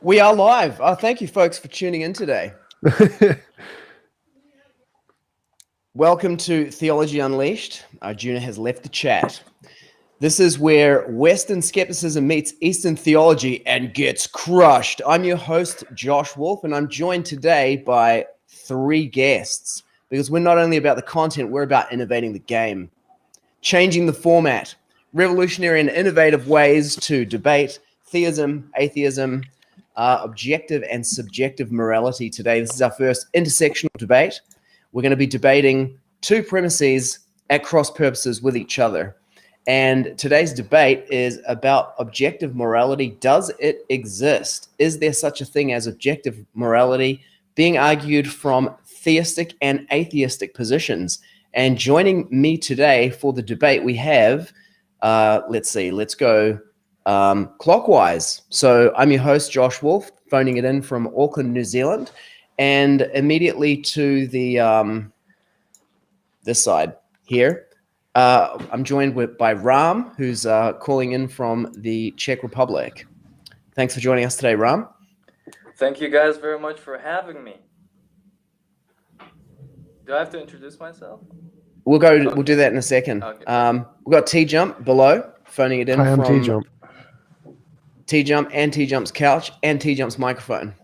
We are live. Thank you, folks, for tuning in today. Welcome to Theology Unleashed. Arjuna has left the chat. This is where Western skepticism meets Eastern theology and gets crushed. I'm your host, Josh Wolf, and I'm joined today by three guests because we're not only about the content, we're about innovating the game, changing the format, revolutionary and innovative ways to debate theism, atheism, objective and subjective morality today. This is our first intersectional debate. We're going to be debating two premises at cross purposes with each other. And today's debate is about objective morality. Does it exist? Is there such a thing as objective morality being argued from theistic and atheistic positions? And joining me today for the debate, we have, let's go clockwise. So I'm your host, Josh Wolf, phoning it in from Auckland, New Zealand, and immediately to the this side here, I'm joined by Ram, who's calling in from the Czech Republic. Thanks for joining us today, Ram. Thank you guys very much for having me. Do I have to introduce myself? We'll do that in a second. Okay. We've got TJump below, phoning it in Hi, I'm from TJump. TJump and TJump's couch and TJump's microphone.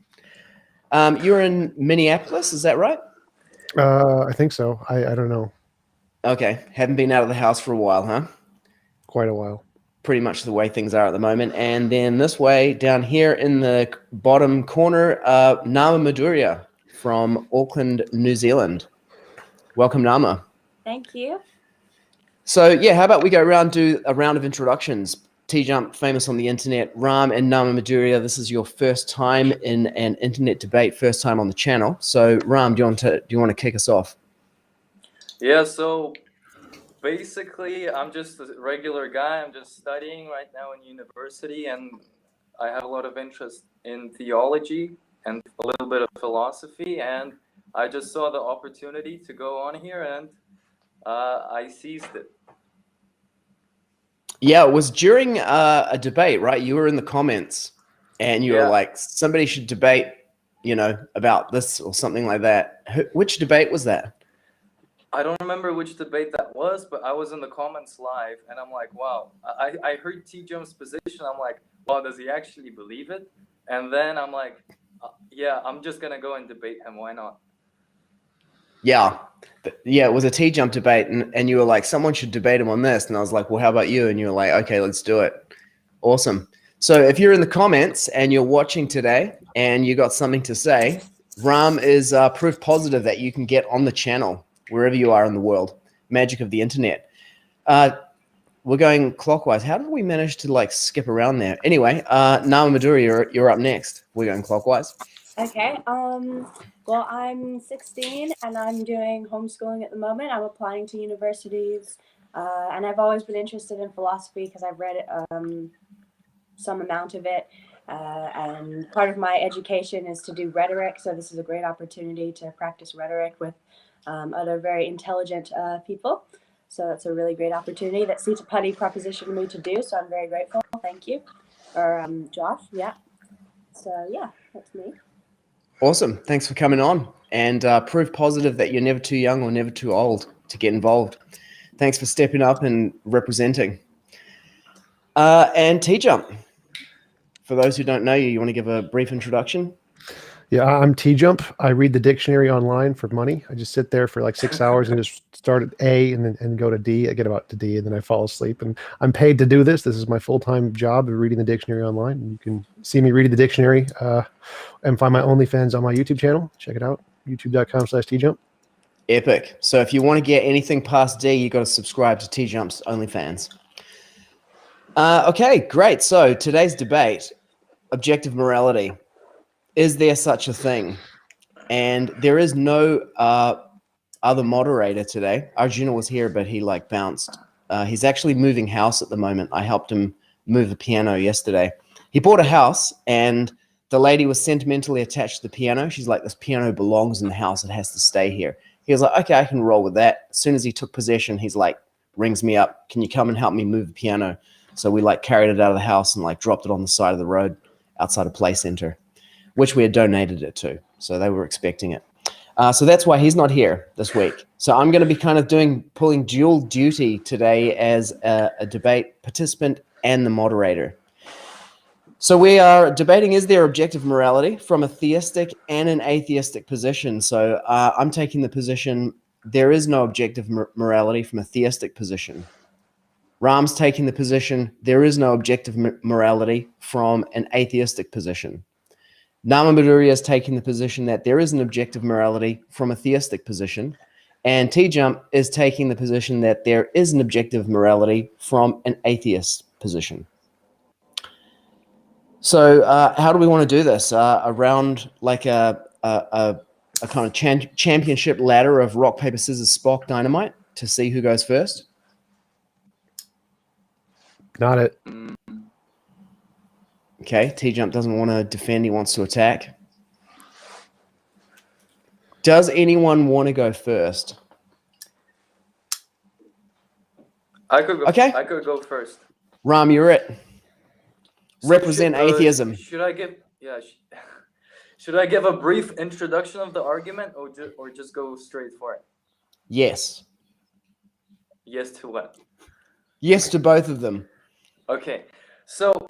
You're in Minneapolis, is that right? I think so. I don't know. Okay. Haven't been out of the house for a while, huh? Quite a while. Pretty much the way things are at the moment. And then this way, down here in the bottom corner, Nama Maduria from Auckland, New Zealand. Welcome, Nama. Thank you. So, yeah, how about we go around, do a round of introductions. TJump, famous on the internet. Ram and Nama Maduria, this is your first time in an internet debate, first time on the channel. So, Ram, do you want to kick us off? Yeah, so basically I'm just a regular guy. I'm just studying right now in university, and I have a lot of interest in theology and a little bit of philosophy, and I just saw the opportunity to go on here, and I seized it. Yeah, it was during a debate, right? You were in the comments and you were like, somebody should debate, about this or something like that. Which debate was that? I don't remember which debate that was, but I was in the comments live, and I'm like, wow. I heard TJump's position. I'm like, wow, does he actually believe it? And then I'm like, yeah, I'm just going to go and debate him. Why not? Yeah, it was a TJump debate, and you were like, someone should debate him on this. And I was like, well, how about you? And you were like, okay, let's do it. Awesome. So if you're in the comments and you're watching today and you got something to say, Ram is proof positive that you can get on the channel wherever you are in the world. Magic of the internet. We're going clockwise. How did we manage to skip around there? Anyway, Nama Maduri, you're up next. We're going clockwise. Okay. Well, I'm 16 and I'm doing homeschooling at the moment. I'm applying to universities, and I've always been interested in philosophy because I've read some amount of it. And part of my education is to do rhetoric. So this is a great opportunity to practice rhetoric with other very intelligent people. So that's a really great opportunity that Sita Putty propositioned me to do. So I'm very grateful. Thank you. Or Josh, yeah. So yeah, that's me. Awesome. Thanks for coming on, and proof positive that you're never too young or never too old to get involved. Thanks for stepping up and representing. And TJump, for those who don't know you, you want to give a brief introduction? Yeah, I'm TJump. I read the dictionary online for money. I just sit there for like 6 hours and just start at A and go to D. I get about to D and then I fall asleep. And I'm paid to do this. This is my full-time job of reading the dictionary online. And you can see me reading the dictionary and find my OnlyFans on my YouTube channel. Check it out, youtube.com/TJump. Epic. So if you want to get anything past D, you got to subscribe to TJump's OnlyFans. Okay, great. So today's debate, objective morality. Is there such a thing? And there is no other moderator today. Arjuna was here, but he bounced. He's actually moving house at the moment. I helped him move a piano yesterday. He bought a house, and the lady was sentimentally attached to the piano. She's like, this piano belongs in the house. It has to stay here. He was like, okay, I can roll with that. As soon as he took possession, he's like, rings me up. Can you come and help me move the piano? So we carried it out of the house and dropped it on the side of the road outside a play center. which we had donated it to. So they were expecting it. So that's why he's not here this week. So I'm going to be kind of pulling dual duty today as a debate participant and the moderator. So we are debating, is there objective morality from a theistic and an atheistic position? So I'm taking the position there is no objective morality from a theistic position. Ram's taking the position there is no objective morality from an atheistic position. Nama Midoriya is taking the position that there is an objective morality from a theistic position. And TJump is taking the position that there is an objective morality from an atheist position. So how do we want to do this? Around like a kind of championship ladder of rock, paper, scissors, Spock, dynamite to see who goes first? Not it. Okay, TJump doesn't want to defend, he wants to attack. Does anyone want to go first? I could go. Okay. I could go first. Ram, you're it. So Represent atheism. Should I give? Yeah. Should I give a brief introduction of the argument, or just go straight for it? Yes. Yes to what? Yes to both of them. Okay. So,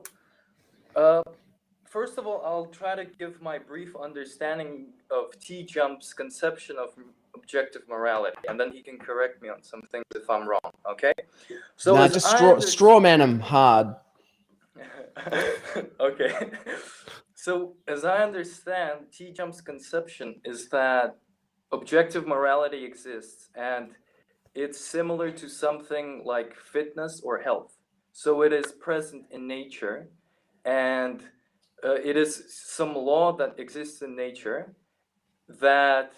first of all, I'll try to give my brief understanding of TJump's conception of objective morality, and then he can correct me on some things if I'm wrong. Okay. So nah, just straw man him hard. Okay. So, as I understand, TJump's conception is that objective morality exists, and it's similar to something like fitness or health. So it is present in nature, and it is some law that exists in nature that,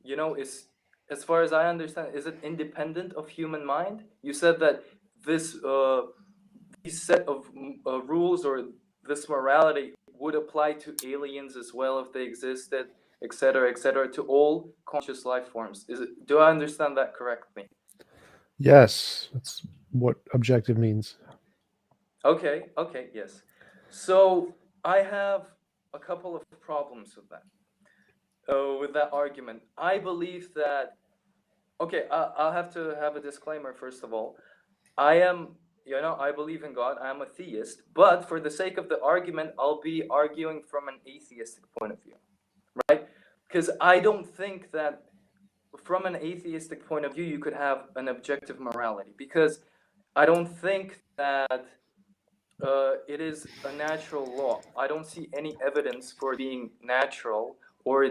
is, as far as I understand, is it independent of human mind? You said that this set of rules or this morality would apply to aliens as well if they existed, etc., to all conscious life forms. Do I understand that correctly? Yes, that's what objective means. Okay, yes. So I have a couple of problems with that argument. I believe that, I'll have to have a disclaimer first of all. I believe in God, I'm a theist, but for the sake of the argument, I'll be arguing from an atheistic point of view, right? Because I don't think that from an atheistic point of view, you could have an objective morality, because I don't think that it is a natural law. I don't see any evidence for being natural or,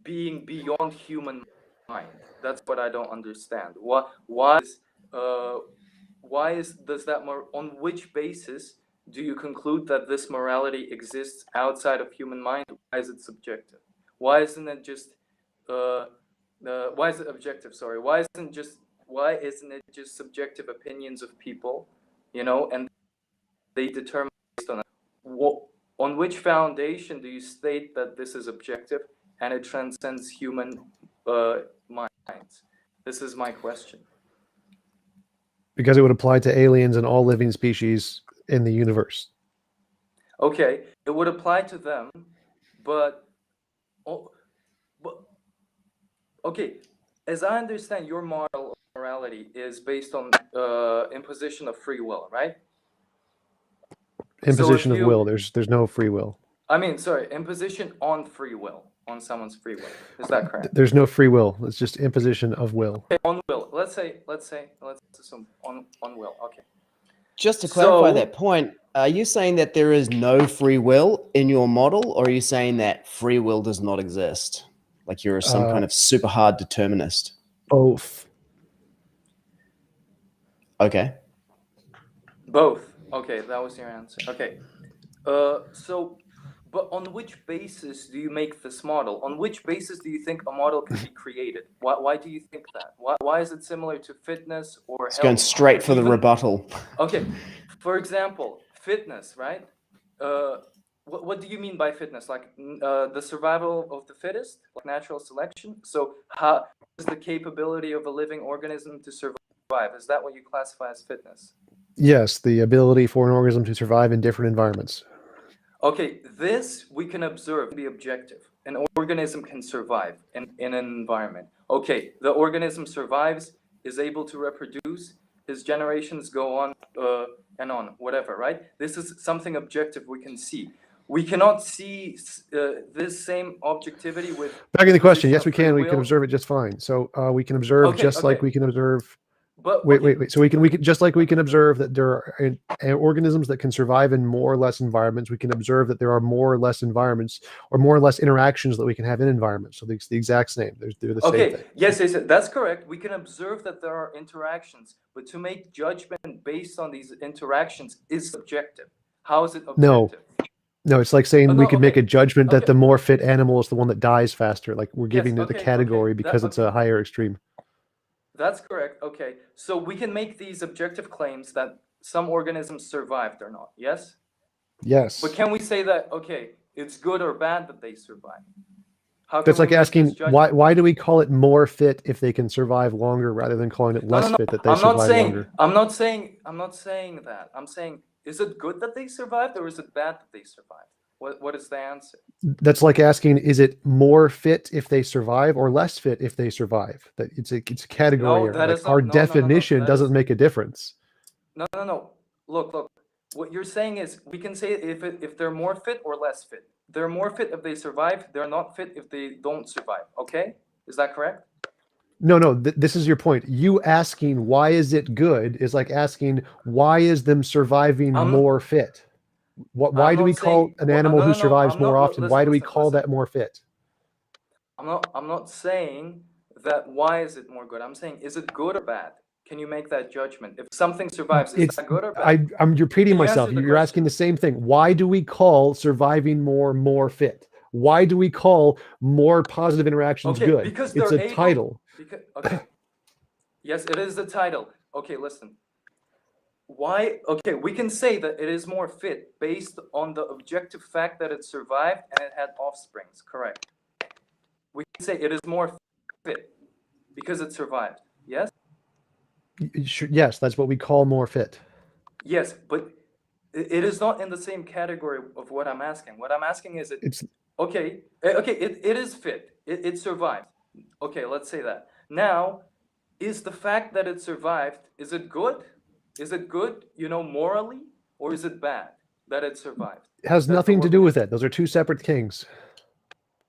being beyond human mind. That's what I don't understand. On which basis do you conclude that this morality exists outside of human mind? Why is it subjective? Why isn't it just why is it objective? Sorry. Why isn't it just subjective opinions of people, and they determine based on it? On which foundation do you state that this is objective and it transcends human minds? This is my question. Because it would apply to aliens and all living species in the universe. Okay, it would apply to them, but okay, as I understand, your model of morality is based on imposition of free will, right? Imposition of will. There's no free will. Imposition on free will, on someone's free will. Is that correct? There's no free will. It's just imposition of will. Okay, on will. Let's assume on will. Okay. Just to clarify that point, are you saying that there is no free will in your model, or are you saying that free will does not exist? Like you're some kind of super hard determinist? Both. Okay. Both. Okay, that was your answer. Okay. But on which basis do you make this model? On which basis do you think a model can be created? Why do you think that? Why is it similar to fitness or It's health? going straight for the rebuttal. Okay. For example, fitness, right? What do you mean by fitness? Like the survival of the fittest, like natural selection? So how is the capability of a living organism to survive? Is that what you classify as fitness? Yes, the ability for an organism to survive in different environments. Okay, this we can observe, be objective. An organism can survive in an environment. Okay, the organism survives, is able to reproduce, his generations go on and on, whatever, right? This is something objective we can see. We cannot see this same objectivity with Back in the question, yes, position we of free can. We can will. observe it just fine. So we can observe Okay, just like okay. we can observe. But Wait, okay, wait, wait. So we can just like we can observe that there are organisms that can survive in more or less environments. We can observe that there are more or less environments or more or less interactions that we can have in environments. So it's the exact same. They're the same okay, thing. yes, that's correct. We can observe that there are interactions, but to make judgment based on these interactions is subjective. How is it objective? No, it's like saying Oh, we no, could make okay. a judgment that Okay. the more fit animal is the one that dies faster. Like we're giving Yes, it the okay, category okay. because it's a higher extreme. That's correct. Okay. So we can make these objective claims that some organisms survived or not. Yes? Yes. But can we say that, okay, it's good or bad that they survive? How can That's we like make asking this judgment? why do we call it more fit if they can survive longer rather than calling it less fit that they I'm not survive saying longer? I'm not saying that. I'm saying, is it good that they survived or is it bad that they survived? What is the answer? That's like asking, is it more fit if they survive or less fit if they survive? That it's a category No, error. that Like is our not, no, definition that doesn't is, make a difference. no. Look. What you're saying is we can say if they're more fit or less fit. They're more fit if they survive. They're not fit if they don't survive. Okay, is that correct? No. This is your point. You asking why is it good is like asking why is them surviving I'm more fit? Why do we not call saying an animal who survives I'm more not. often? Why do we call Listen. that more fit? I'm not saying that. Why is it more good? I'm saying, is it good or bad? Can you make that judgment? If something survives, is that good or bad? I'm repeating Can you myself. answer the You're asking question? the same thing. Why do we call surviving more fit? Why do we call more positive interactions Okay, good? because It's they're a able. title. Okay. Yes, it is the title. Okay, listen. Why? Okay, we can say that it is more fit based on the objective fact that it survived and it had offsprings. Correct. We can say it is more fit because it survived. Yes. Yes, that's what we call more fit. Yes, but it is not in the same category of what I'm asking. What I'm asking is, It's okay, it is fit. It survived. Okay, let's say that. Now, is the fact that it survived, is it good? Is it good, morally, or is it bad that it survived? It has That the nothing to do with organism. it. Those are two separate things.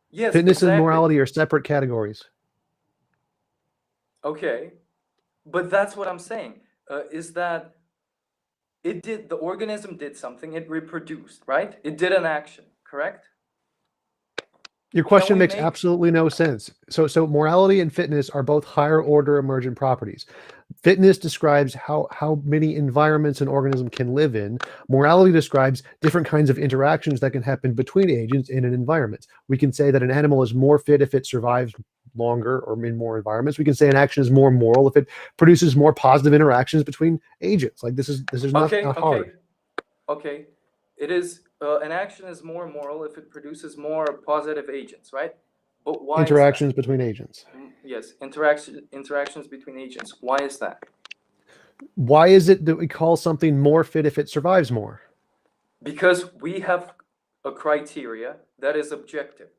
Yes, Fitness and exactly. morality are separate categories. Okay, but that's what I'm saying. Is that the organism did something, it reproduced, right? It did an action, correct? Your question makes absolutely no sense. So morality and fitness are both higher order emergent properties. Fitness describes how many environments an organism can live in. Morality describes different kinds of interactions that can happen between agents in an environment. We can say that an animal is more fit if it survives longer or in more environments. We can say an action is more moral if it produces more positive interactions between agents. Like this is not hard. Okay. It is an action is more moral if it produces more positive agents, right? But why Interactions is that? between agents. Yes, interactions between agents. Why is that? Why is it that we call something more fit if it survives more? Because we have a criteria that is objective.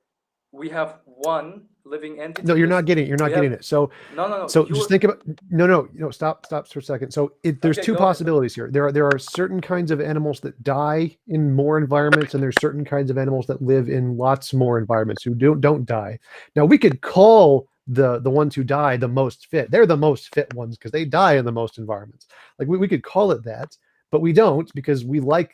We have one living entity. No, you're not getting it. So no. So just think about stop for a second. So there's two possibilities here. There are certain kinds of animals that die in more environments, and there's certain kinds of animals that live in lots more environments who don't die. Now we could call the ones who die the most fit. They're the most fit ones because they die in the most environments. Like we could call it that, but we don't because we like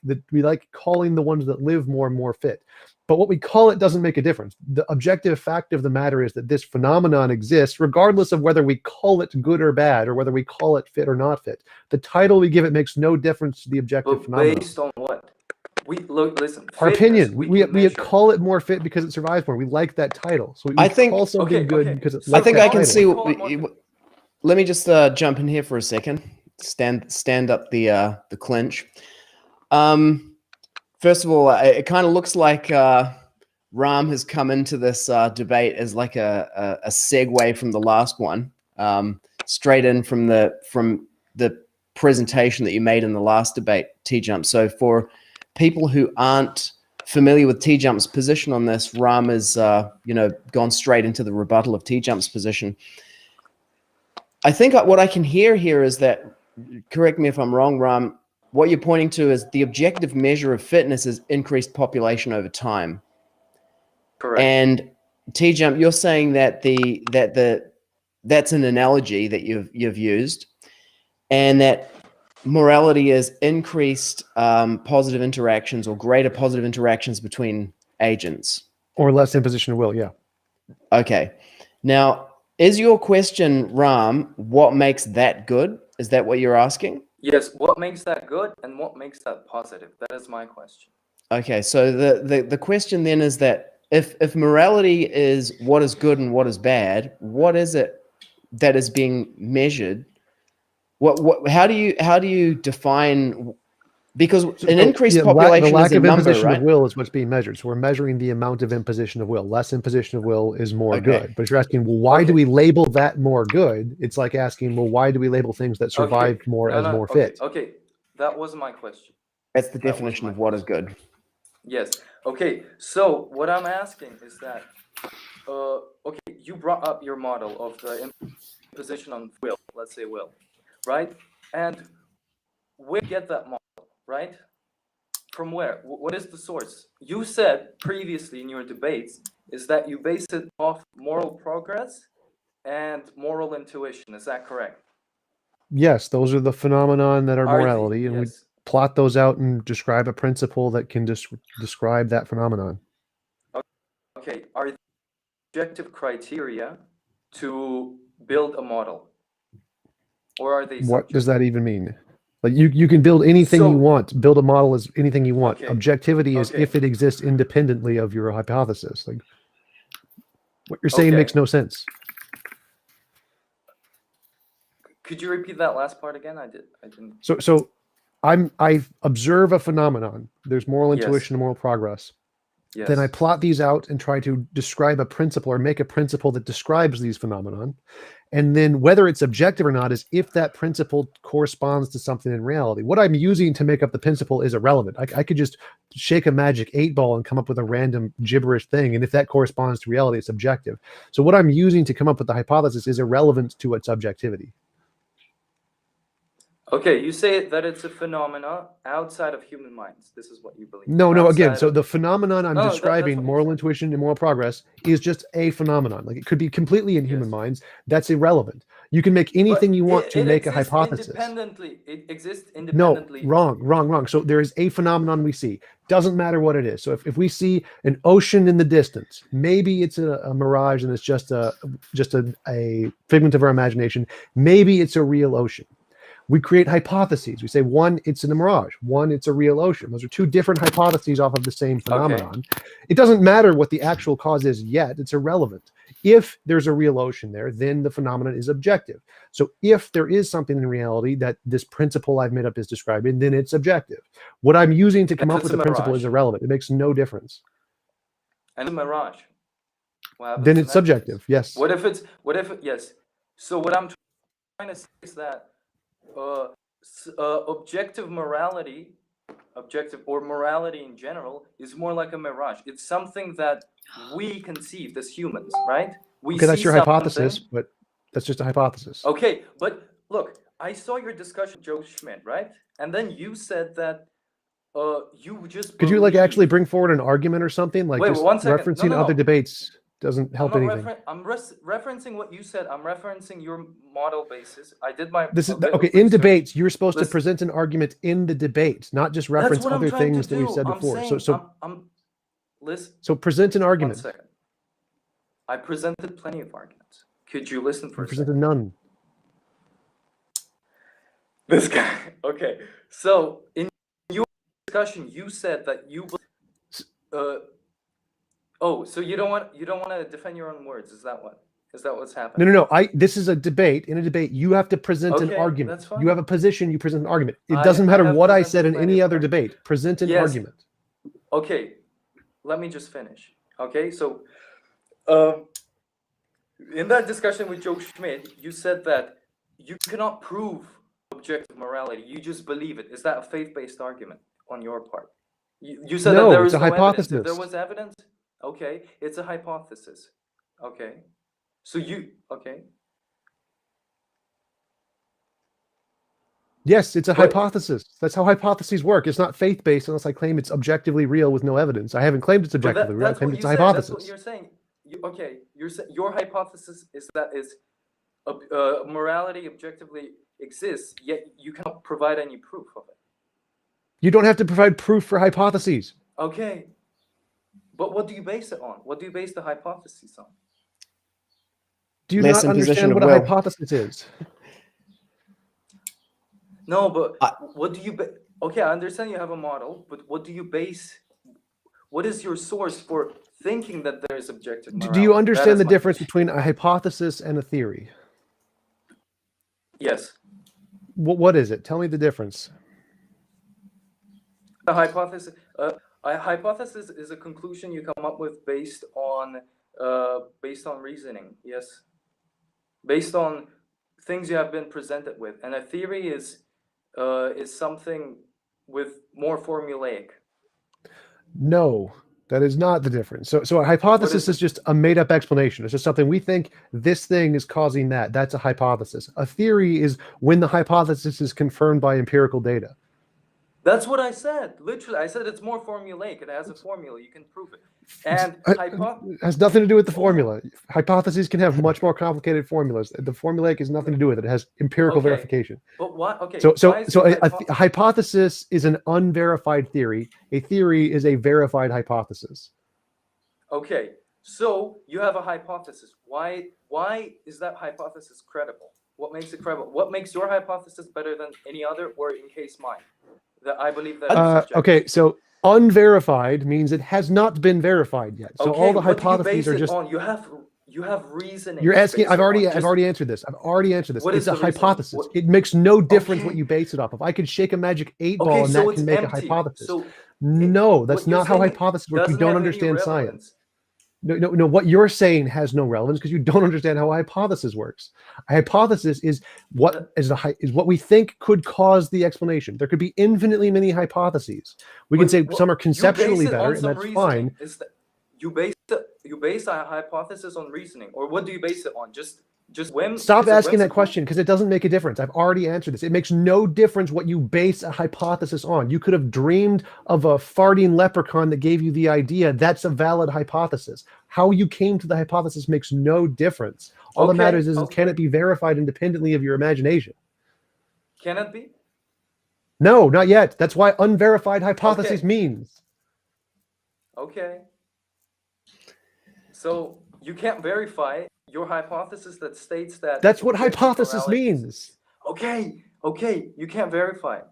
calling the ones that live more fit. But what we call it doesn't make a difference. The objective fact of the matter is that this phenomenon exists regardless of whether we call it good or bad or whether we call it fit or not fit. The title we give it makes no difference to the objective phenomenon. Based on what? Listen. Our opinion. We call it more fit because it survives more. We like that title. So we call something good because it. I think I can see. title. Let me just jump in here for a second. Stand up the clinch. First of all, it kind of looks like Ram has come into this debate as like a segue from the last one, straight in from the presentation that you made in the last debate, TJump. So for people who aren't familiar with TJump's position on this, Ram has, gone straight into the rebuttal of TJump's position. I think what I can hear here is that, correct me if I'm wrong, Ram, what you're pointing to is the objective measure of fitness is increased population over time. Correct. And TJump, you're saying that that's an analogy that you've used, and that morality is increased positive interactions or greater positive interactions between agents. Or less imposition of will, yeah. Okay. Now, is your question, Ram, what makes that good? Is that what you're asking? Yes, what makes that good and what makes that positive? That is my question. Okay, so the question then is that if morality is what is good and what is bad, what is it that is being measured? How do you define? Because an increased population the lack is a of number, imposition right? of will is what's being measured. So we're measuring the amount of imposition of will. Less imposition of will is more Okay. good. But if you're asking, well, why do we label that more good? It's like asking, well, why do we label things that survive more as more fit? Okay, that was my question. That's the definition of what is good. Yes. Okay. So what I'm asking is that, okay, you brought up your model of the imposition on will. Let's say will, right? And where do you get that model, right? From where? What is the source? You said previously in your debates is that you base it off moral progress and moral intuition. Is that correct? Yes, those are the phenomenon that are morality, and we yes. plot those out and describe a principle that can describe that phenomenon. Okay, are there objective criteria to build a model? Or are they subjective? What does that even mean? Like you can build anything you want. Build a model as anything you want. Okay. Objectivity is if it exists independently of your hypothesis. Like what you're saying makes no sense. Could you repeat that last part again? I didn't. So I observe a phenomenon. There's moral intuition and moral progress. Yes. Then I plot these out and try to describe a principle or make a principle that describes these phenomenon. And then whether it's objective or not is if that principle corresponds to something in reality. What I'm using to make up the principle is irrelevant. I could just shake a magic 8-ball and come up with a random gibberish thing. And if that corresponds to reality, it's objective. So what I'm using to come up with the hypothesis is irrelevant to its objectivity. Okay, you say that it's a phenomena outside of human minds. This is what you believe. No, again, so the phenomenon I'm No, describing, moral intuition and moral progress, is just a phenomenon. Like it could be completely in human minds. That's irrelevant. You can make anything you want to make a hypothesis. It exists independently. No, wrong. So there is a phenomenon we see. Doesn't matter what it is. So if we see an ocean in the distance, maybe it's a mirage and it's just a figment of our imagination. Maybe it's a real ocean. We create hypotheses. We say, one, it's in a mirage. One, it's a real ocean. Those are two different hypotheses off of the same phenomenon. Okay. It doesn't matter what the actual cause is yet. It's irrelevant. If there's a real ocean there, then the phenomenon is objective. So if there is something in reality that this principle I've made up is describing, then it's objective. What I'm using to come up with the principle is irrelevant. It makes no difference. And a mirage. Then it's subjective, yes. Yes. So what I'm trying to say is that objective morality in general is more like a mirage. It's something that we conceived as humans, right? Okay, that's your hypothesis, but that's just a hypothesis. Okay, but look, I saw your discussion with Joe Schmidt, right? And then you said that you just could you like actually bring forward an argument or something? Like just referencing other debates doesn't help anything. I'm referencing what you said. I'm referencing your model basis. I did my okay. In debates, you're supposed to present an argument in the debate, not just reference other things that we've said before. Listen. So present an argument. 1 second. I presented plenty of arguments. Could you listen for a second? Presented none. This guy. Okay. So in your discussion, you said that you. Oh, so you don't want to defend your own words? Is that what's happening? No. This is a debate. In a debate, you have to present an argument. That's fine. You have a position. You present an argument. It doesn't matter what I said in any other debate. Present an argument. Okay, let me just finish. Okay, so in that discussion with Joe Schmidt, you said that you cannot prove objective morality. You just believe it. Is that a faith-based argument on your part? You said No, that there it's is a no evidence. If there hypothesis. was evidence, okay, it's a hypothesis. Okay. So okay. Yes, it's a But hypothesis. That's how hypotheses work. It's not faith-based unless I claim it's objectively real with no evidence. I haven't claimed it's objectively real. I that's claimed what it's you a said. That's what hypothesis. you're saying. Okay, your hypothesis is that morality objectively exists, yet you cannot provide any proof of it. You don't have to provide proof for hypotheses. Okay, but what do you base it on? What do you base the hypothesis on? Do you Less not imposition understand of what a will. hypothesis is? No, but what do you okay, I understand you have a model, but what do you base? What is your source for thinking that there is objective morality? Do you understand the my difference question. between a hypothesis and a theory? Yes. What is it? Tell me the difference. A hypothesis is a conclusion you come up with based on reasoning. Yes. Based on things you have been presented with, and a theory is something with more formulaic. No, that is not the difference. So a hypothesis is just a made-up explanation. It's just something we think this thing is causing that. That's a hypothesis. A theory is when the hypothesis is confirmed by empirical data. That's what I said. Literally, I said it's more formulaic. It has a formula. You can prove it. And It has nothing to do with the formula. Hypotheses can have much more complicated formulas. The formulaic has nothing to do with it. It has empirical Okay. verification. But what? Okay. So why is a hypothesis is an unverified theory. A theory is a verified hypothesis. Okay. So you have a hypothesis. Why is that hypothesis credible? What makes it credible? What makes your hypothesis better than any other, or in case mine? That I believe that. Okay, so unverified means it has not been verified yet. So all the hypotheses are just. You have reasoning. You're asking. I've already answered this. What It's is a the reasoning? hypothesis. It makes no difference what you base it off of. I could shake a magic 8-ball and that it's can make empty. a hypothesis. So no, that's what you're not how saying hypotheses work. You doesn't don't have any understand relevance. science. No. What you're saying has no relevance because you don't understand how a hypothesis works. A hypothesis is what we think could cause the explanation. There could be infinitely many hypotheses. We can say some are conceptually better, and that's fine. You base a hypothesis on reasoning, or what do you base it on? Just whim? Stop asking that question because it doesn't make a difference. I've already answered this. It makes no difference what you base a hypothesis on. You could have dreamed of a farting leprechaun that gave you the idea. That's a valid hypothesis. How you came to the hypothesis makes no difference. All that matters is can it be verified independently of your imagination? Can it be? No, not yet. That's why unverified hypothesis means. Okay. So you can't verify your hypothesis that states that. That's what hypothesis means. Okay. You can't verify it.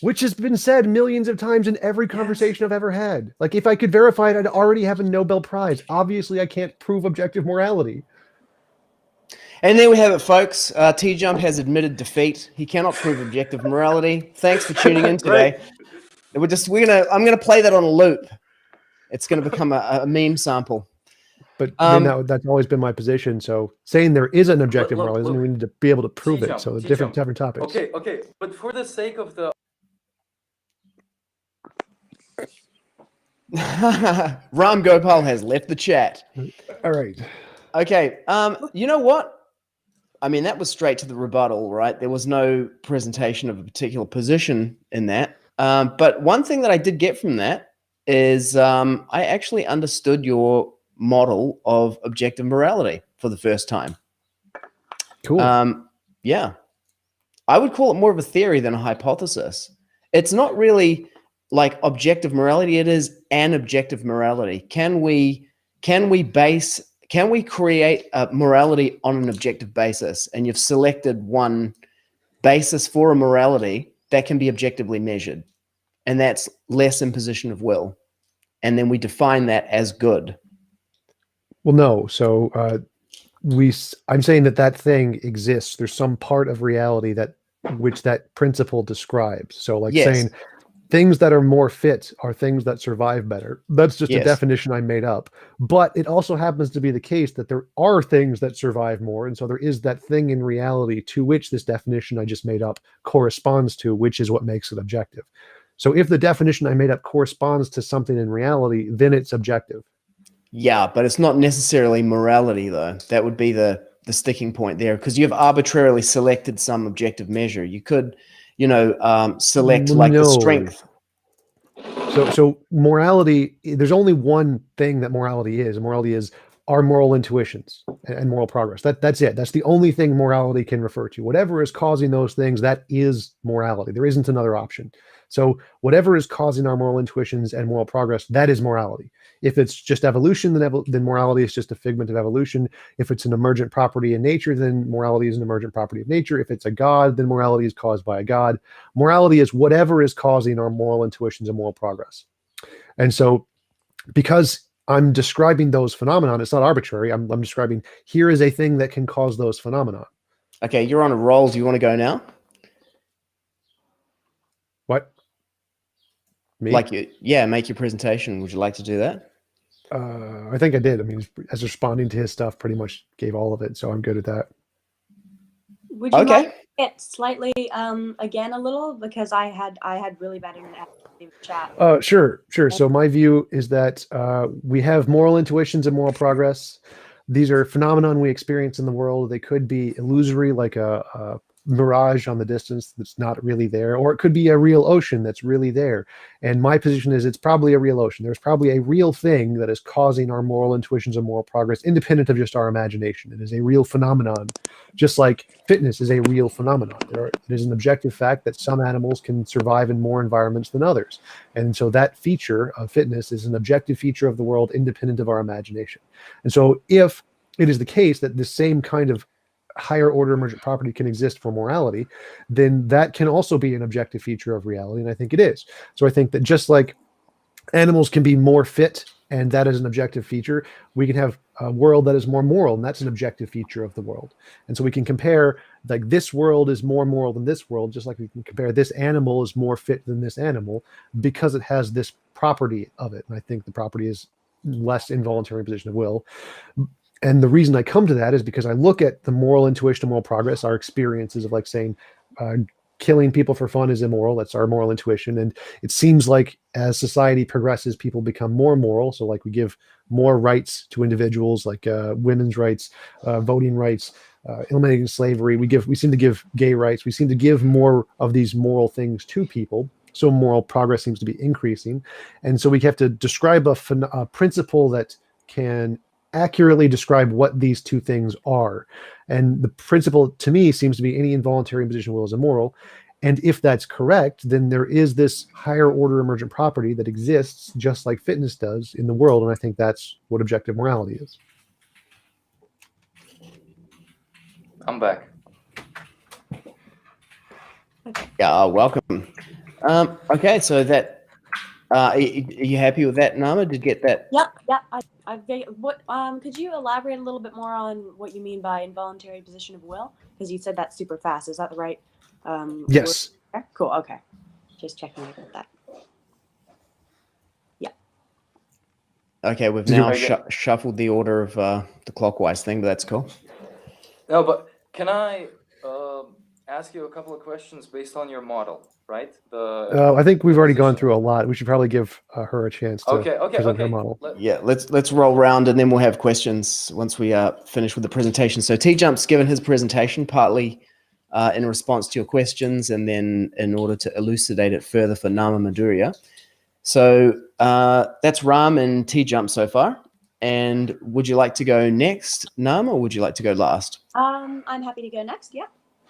Which has been said millions of times in every conversation I've ever had. Like, if I could verify it, I'd already have a Nobel Prize. Obviously, I can't prove objective morality. And there we have it, folks. TJump has admitted defeat. He cannot prove objective morality. Thanks for tuning in today. I'm gonna play that on a loop. It's gonna become a meme sample. But I mean, that's always been my position. So saying there is an objective morality doesn't mean we need to be able to prove it. So different topics. Okay. But for the sake of the Ram Gopal has left the chat. All right. Okay. You know what? I mean, that was straight to the rebuttal, right? There was no presentation of a particular position in that. But one thing that I did get from that is I actually understood your model of objective morality for the first time. Cool. Yeah. I would call it more of a theory than a hypothesis. It's not really like objective morality. It is an objective morality. Can we create a morality on an objective basis? And you've selected one basis for a morality that can be objectively measured. And that's less imposition of will. And then we define that as good. Well, no. So I'm saying that thing exists. There's some part of reality which that principle describes. So like saying things that are more fit are things that survive better. That's just a definition I made up. But it also happens to be the case that there are things that survive more. And so there is that thing in reality to which this definition I just made up corresponds to, which is what makes it objective. So if the definition I made up corresponds to something in reality, then it's objective. Yeah, but it's not necessarily morality, though. That would be the sticking point there, because you've arbitrarily selected some objective measure. You could, select like the No. strength. So morality, there's only one thing that morality is. Morality is our moral intuitions and moral progress. That's it. That's the only thing morality can refer to. Whatever is causing those things, that is morality. There isn't another option. So whatever is causing our moral intuitions and moral progress, that is morality. If it's just evolution, then morality is just a figment of evolution. If it's an emergent property in nature, then morality is an emergent property of nature. If it's a god, then morality is caused by a god. Morality is whatever is causing our moral intuitions and moral progress. And so because I'm describing those phenomena, it's not arbitrary. I'm describing here is a thing that can cause those phenomena. Okay, you're on a roll. Do you want to go now? What? Me? Make your presentation. Would you like to do that? I think I did. I mean, as responding to his stuff, pretty much gave all of it, so I'm good at that. Would you mind it slightly again a little, because I had really bad internet in the chat. Sure. So my view is that we have moral intuitions and moral progress. These are phenomenon we experience in the world. They could be illusory, like a mirage on the distance that's not really there, or it could be a real ocean that's really there. And my position is it's probably a real ocean. There's probably a real thing that is causing our moral intuitions and moral progress, independent of just our imagination. It is a real phenomenon, just like fitness is a real phenomenon. It is an objective fact that some animals can survive in more environments than others. And so that feature of fitness is an objective feature of the world, independent of our imagination. And so if it is the case that the same kind of higher order emergent property can exist for morality, then that can also be an objective feature of reality, and I think it is. So I think that just like animals can be more fit, and that is an objective feature, we can have a world that is more moral, and that's an objective feature of the world. And so we can compare, like, this world is more moral than this world, just like we can compare this animal is more fit than this animal, because it has this property of it. And I think the property is less involuntary position of will. And the reason I come to that is because I look at the moral intuition and moral progress, our experiences of, like, saying killing people for fun is immoral. That's our moral intuition. And it seems like as society progresses, people become more moral. So, like, we give more rights to individuals, like women's rights, voting rights, eliminating slavery. We seem to give gay rights. We seem to give more of these moral things to people. So moral progress seems to be increasing. And so we have to describe a principle that can accurately describe what these two things are. And the principle to me seems to be any involuntary imposition of will is immoral. And if that's correct, then there is this higher order emergent property that exists just like fitness does in the world. And I think that's what objective morality is. I'm back. Yeah, welcome. Okay, so that are you happy with that, Nama? Did you get that? Yeah. Could you elaborate a little bit more on what you mean by involuntary position of will? Because you said that super fast. Is that the right? Yes. Word? Cool. Okay. Just checking out that. Yeah. Okay, we've now shuffled the order of the clockwise thing, but that's cool. No, but can I ask you a couple of questions based on your model, right? I think we've already gone through a lot. We should probably give her a chance to present her model. Let's roll around, and then we'll have questions once we finish with the presentation. So TJump's given his presentation partly in response to your questions, and then in order to elucidate it further for Nama Madhurya. So that's Ram and TJump so far. And would you like to go next, Nama, or would you like to go last? I'm happy to go next. Yeah.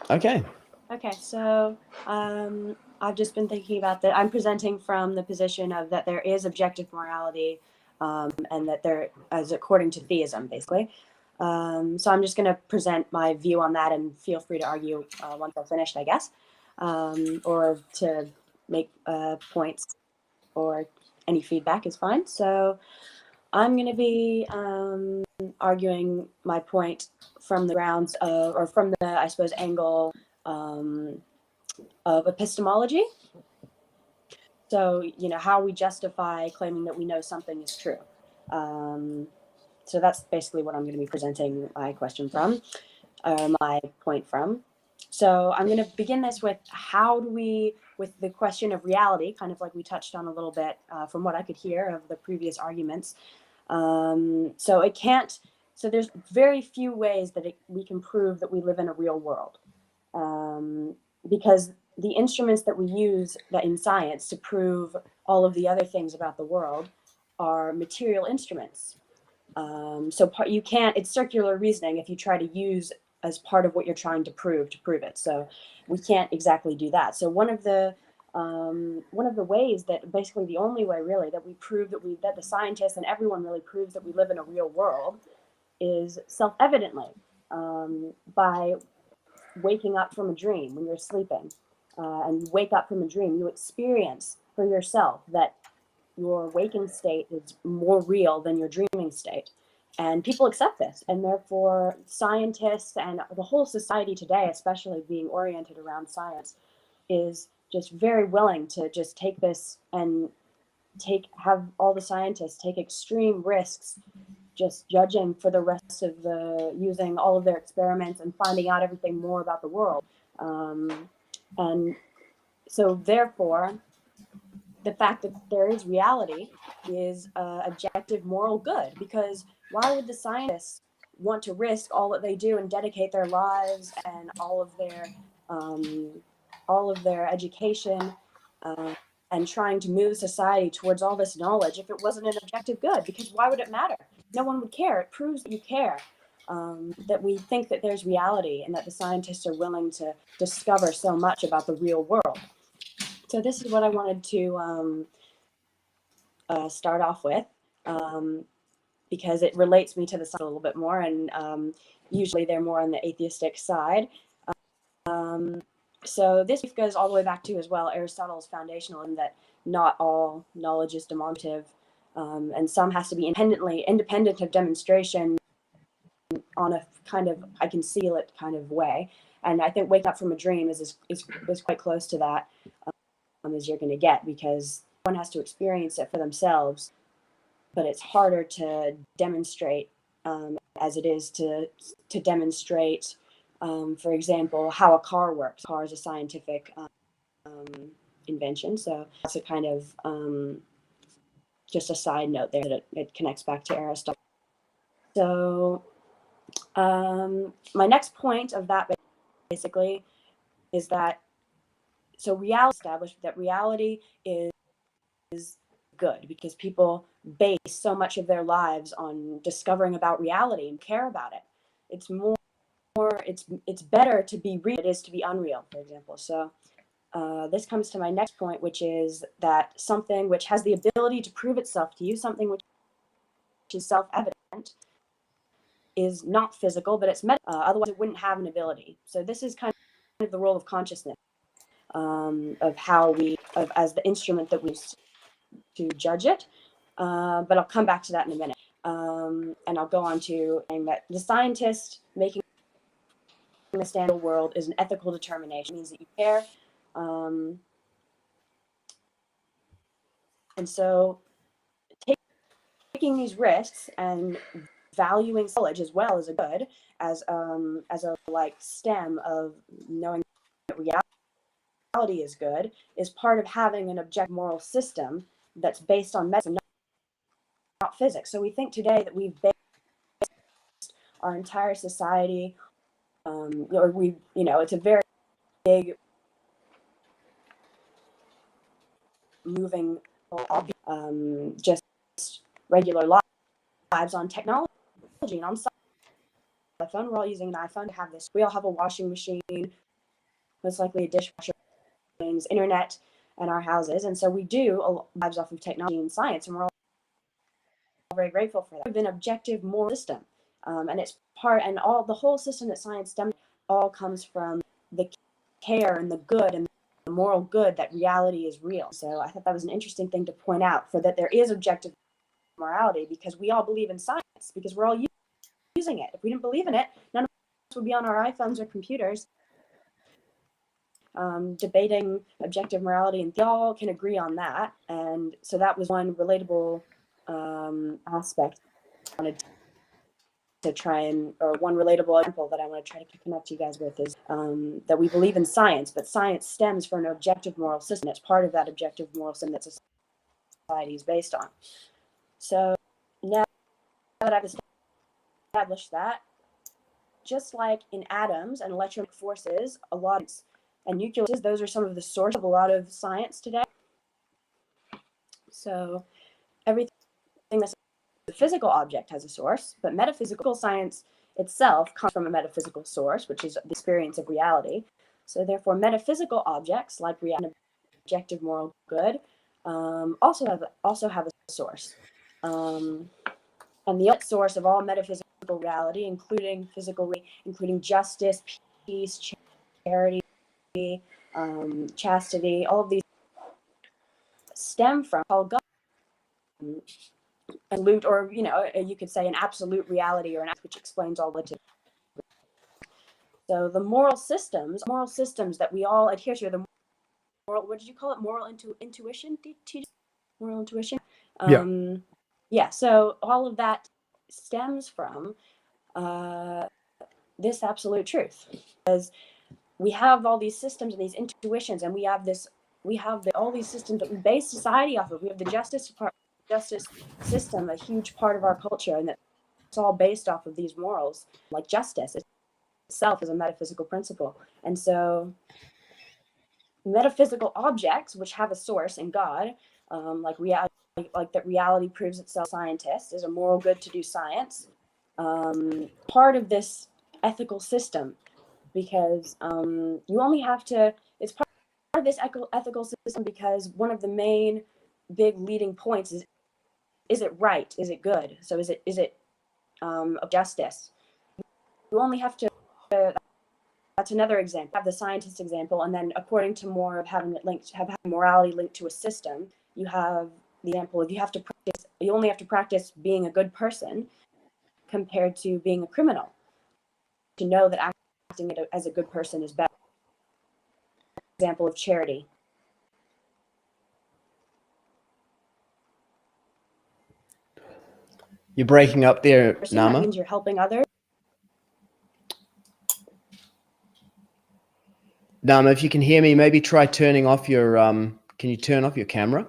Okay. Okay. So I've just been thinking about that. I'm presenting from the position of that there is objective morality, and that there is according to theism, basically. So I'm just going to present my view on that, and feel free to argue once I've finished, I guess, or to make points, or any feedback is fine. So I'm going to be arguing my point from the grounds of, or from the, I suppose, angle of epistemology. So, how we justify claiming that we know something is true. So that's basically what I'm going to be presenting my question from, or my point from. So I'm going to begin this with with the question of reality, kind of like we touched on a little bit from what I could hear of the previous arguments. So there's very few ways that we can prove that we live in a real world, because the instruments that we use in science to prove all of the other things about the world are material instruments. You can't, it's circular reasoning if you try to use as part of what you're trying to prove it. So we can't exactly do that. So one of the ways that, basically the only way really, that we prove that the scientists and everyone really proves that we live in a real world is self-evidently, by waking up from a dream when you're sleeping, and you wake up from a dream, you experience for yourself that your waking state is more real than your dreaming state. And people accept this. And therefore, scientists and the whole society today, especially being oriented around science, is just very willing to just take this and have all the scientists take extreme risks, just judging for the rest of using all of their experiments and finding out everything more about the world. And so therefore, the fact that there is reality is objective moral good, because why would the scientists want to risk all that they do and dedicate their lives and all of their education, and trying to move society towards all this knowledge if it wasn't an objective good? Because why would it matter? No one would care. It proves that you care, that we think that there's reality and that the scientists are willing to discover so much about the real world. So this is what I wanted to start off with, because it relates me to the science a little bit more, and usually they're more on the atheistic side. So this goes all the way back to, as well, Aristotle's foundational, in that not all knowledge is demonstrative, and some has to be independent of demonstration on a kind of I can seal it kind of way. And I think waking up from a dream is quite close to that, as you're going to get, because one has to experience it for themselves, but it's harder to demonstrate, as it is to demonstrate, for example, how a car works. A car is a scientific invention, so that's a kind of just a side note there, that it connects back to Aristotle. So my next point of that basically is that, so reality established that reality is good, because people base so much of their lives on discovering about reality and care about it. It's it's better to be real than it is to be unreal, for example. So this comes to my next point, which is that something which has the ability to prove itself to you, something which is self-evident, is not physical, but it's otherwise it wouldn't have an ability. So this is kind of the role of consciousness, of how as the instrument that we use to judge it. But I'll come back to that in a minute. And I'll go on to saying that the scientist making the standard world is an ethical determination. It means that you care. And so taking these risks and valuing knowledge as well as a good, as a like stem of knowing that reality is good, is part of having an objective moral system that's based on medicine, not physics. So we think today that we've based our entire society, it's a very big moving, just regular lives on technology and on iPhone. We're all using an iPhone to have this. We all have a washing machine, most likely a dishwasher, things, internet in our houses, and so we do lives off of technology and science, and we're all very grateful for that. We've an objective moral system, and it's the whole system that science demonstrates all comes from the care and the good and the moral good that reality is real. So I thought that was an interesting thing to point out, for that there is objective morality, because we all believe in science, because we're all using it. If we didn't believe in it, none of us would be on our iPhones or computers debating objective morality, and they all can agree on that. And so that was one relatable aspect I wanted to try and, or one relatable example that I want to try to connect you guys with is that we believe in science, but science stems from an objective moral system. It's part of that objective moral system that society is based on. So now that I've established that, just like in atoms and electromagnetic forces, a lot of, and nuclear forces, those are some of the source of a lot of science today. So everything that's a physical object has a source, but metaphysical science itself comes from a metaphysical source, which is the experience of reality. So therefore, metaphysical objects like reality and objective moral good also have a source. And the source of all metaphysical reality, including including justice, peace, charity, chastity, all of these stem from God. Absolute, or you could say an absolute reality, or an which explains all relative. So the moral systems that we all adhere to, the moral, what did you call it? Moral intuition? Moral intuition? Yeah, so all of that stems from this absolute truth. Because we have all these systems and these intuitions, and we have all these systems that we base society off of. We have the justice system, a huge part of our culture, and it's all based off of these morals. Like justice itself is a metaphysical principle. And so metaphysical objects, which have a source in God, like reality, like that reality proves itself, scientist is a moral good to do science, part of this ethical system, because you only have to, it's part of this ethical system because one of the main big leading points is it right? Is it good? So is it justice? You only have to, that's another example. Have the scientist example, and then according to more of having morality linked to a system, you have the example of you only have to practice being a good person compared to being a criminal to know that acting as a good person is better. Example of charity. You're breaking up there, Nama. That means you're helping others. Nama, if you can hear me, maybe try turning off your, can you turn off your camera?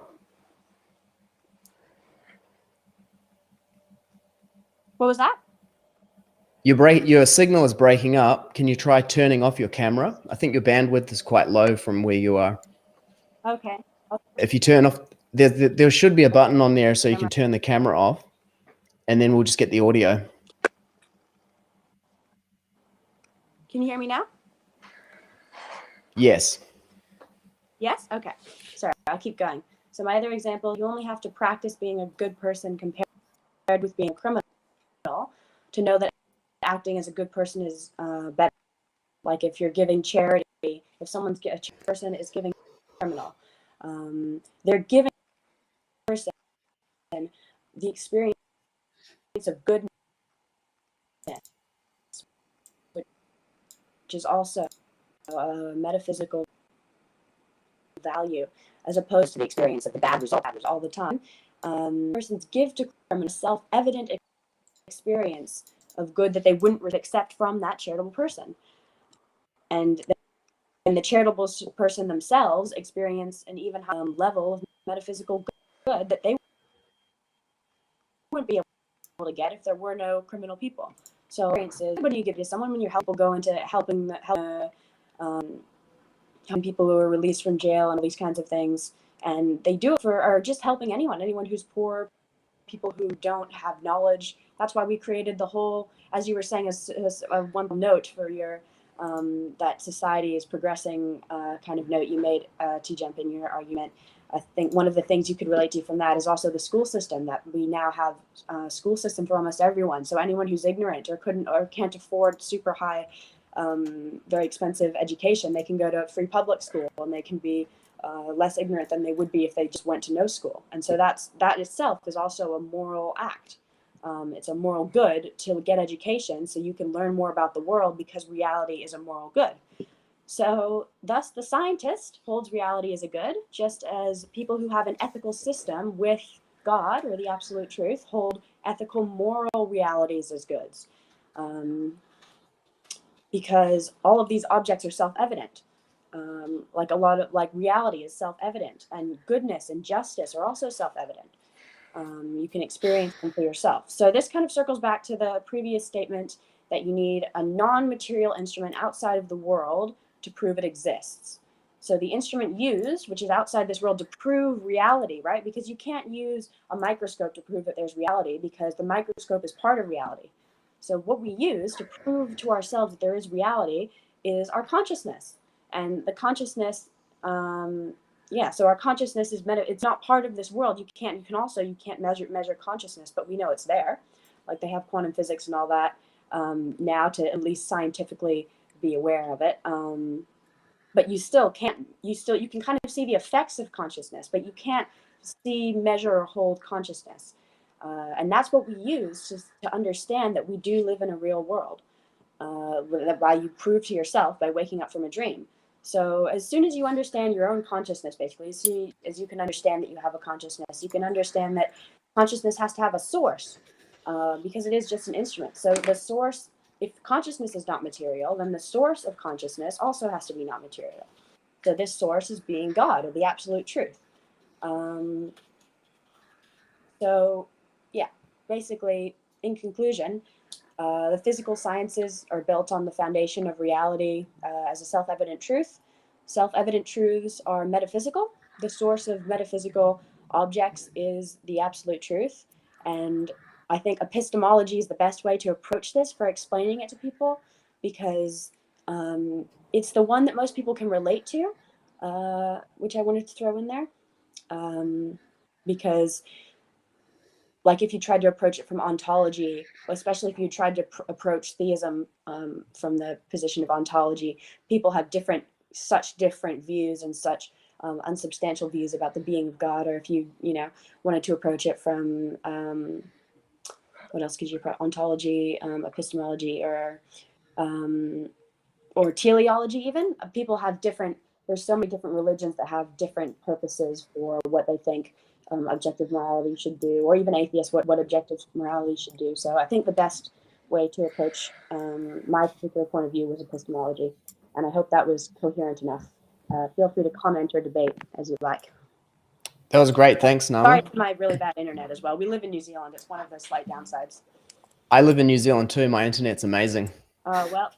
What was that? Your signal is breaking up. Can you try turning off your camera? I think your bandwidth is quite low from where you are. Okay. If you turn off, there should be a button on there so you can turn the camera off, and then we'll just get the audio. Can you hear me now? Yes. Yes? Okay. Sorry, I'll keep going. So my other example, you only have to practice being a good person compared with being a criminal to know that acting as a good person is better. Like if you're giving charity, if a person is giving a criminal, they're giving a person the experience of goodness, which is also a metaphysical value, as opposed to the experience of the bad result all the time. Persons give to criminals a self-evident experience of good that they wouldn't accept from that charitable person, and the charitable person themselves experience an even higher level of metaphysical good that they wouldn't be able to get if there were no criminal people. So experiences, what do you give to someone when you're helping go into helping people who are released from jail and all these kinds of things, and they do it or just helping anyone who's poor, people who don't have knowledge. That's why we created the whole, as you were saying, as one note for your that society is progressing kind of note you made, TJump, in your argument. I think one of the things you could relate to from that is also the school system, that we now have a school system for almost everyone. So anyone who's ignorant or can't afford super high, very expensive education, they can go to free public school, and they can be less ignorant than they would be if they just went to no school. And so that itself is also a moral act. It's a moral good to get education so you can learn more about the world, because reality is a moral good. So thus the scientist holds reality as a good, just as people who have an ethical system with God or the absolute truth hold ethical moral realities as goods. because all of these objects are self-evident. Like a lot of reality is self-evident, and goodness and justice are also self-evident. You can experience them for yourself. So this kind of circles back to the previous statement that you need a non-material instrument outside of the world to prove it exists. So the instrument used, which is outside this world, to prove reality, right? Because you can't use a microscope to prove that there's reality, because the microscope is part of reality. So what we use to prove to ourselves that there is reality is our consciousness. And the consciousness, so our consciousness is it's not part of this world. You can't measure consciousness, but we know it's there. Like they have quantum physics and all that now to at least scientifically be aware of it. But you still can't, you can kind of see the effects of consciousness, but you can't see, measure, or hold consciousness. And that's what we use to understand that we do live in a real world. By you prove to yourself by waking up from a dream. So as soon as you understand your own consciousness, basically, as you can understand that you have a consciousness, you can understand that consciousness has to have a source, because it is just an instrument. So the source, if consciousness is not material, then the source of consciousness also has to be not material. So this source is being God, or the absolute truth. So yeah, basically, in conclusion, the physical sciences are built on the foundation of reality as a self-evident truth. Self-evident truths are metaphysical. The source of metaphysical objects is the absolute truth. And I think epistemology is the best way to approach this for explaining it to people, because it's the one that most people can relate to, which I wanted to throw in there. Because like if you tried to approach it from ontology, especially if you tried to approach theism from the position of ontology, people have such different views and such unsubstantial views about the being of God. Or if you wanted to approach it from what else could you approach? Ontology, epistemology, or teleology even. People have there's so many different religions that have different purposes for what they think objective morality should do, or even atheists, what objective morality should do. So I think the best way to approach my particular point of view was epistemology, and I hope that was coherent enough. Feel free to comment or debate as you like. That was great. Thanks, Nama. Sorry for my really bad internet as well. We live in New Zealand. It's one of the slight downsides. I live in New Zealand too. My internet's amazing. Well,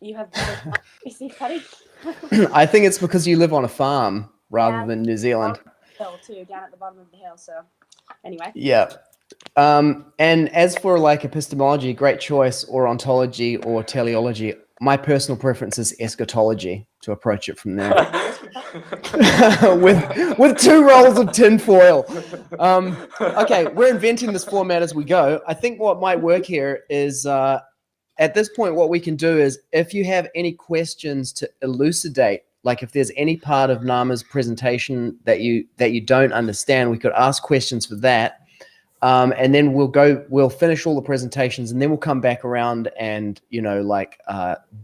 you have better PC, buddy. I think it's because you live on a farm rather than New Zealand. Hill too, down at the bottom of the hill. So anyway. Yeah. And as for like epistemology, great choice, or ontology or teleology, my personal preference is eschatology, to approach it from there. with 2 rolls of tinfoil. Okay, we're inventing this format as we go. I think what might work here is at this point, what we can do is, if you have any questions to elucidate, like if there's any part of Nama's presentation that you don't understand, we could ask questions for that. And then we'll finish all the presentations, and then we'll come back around and,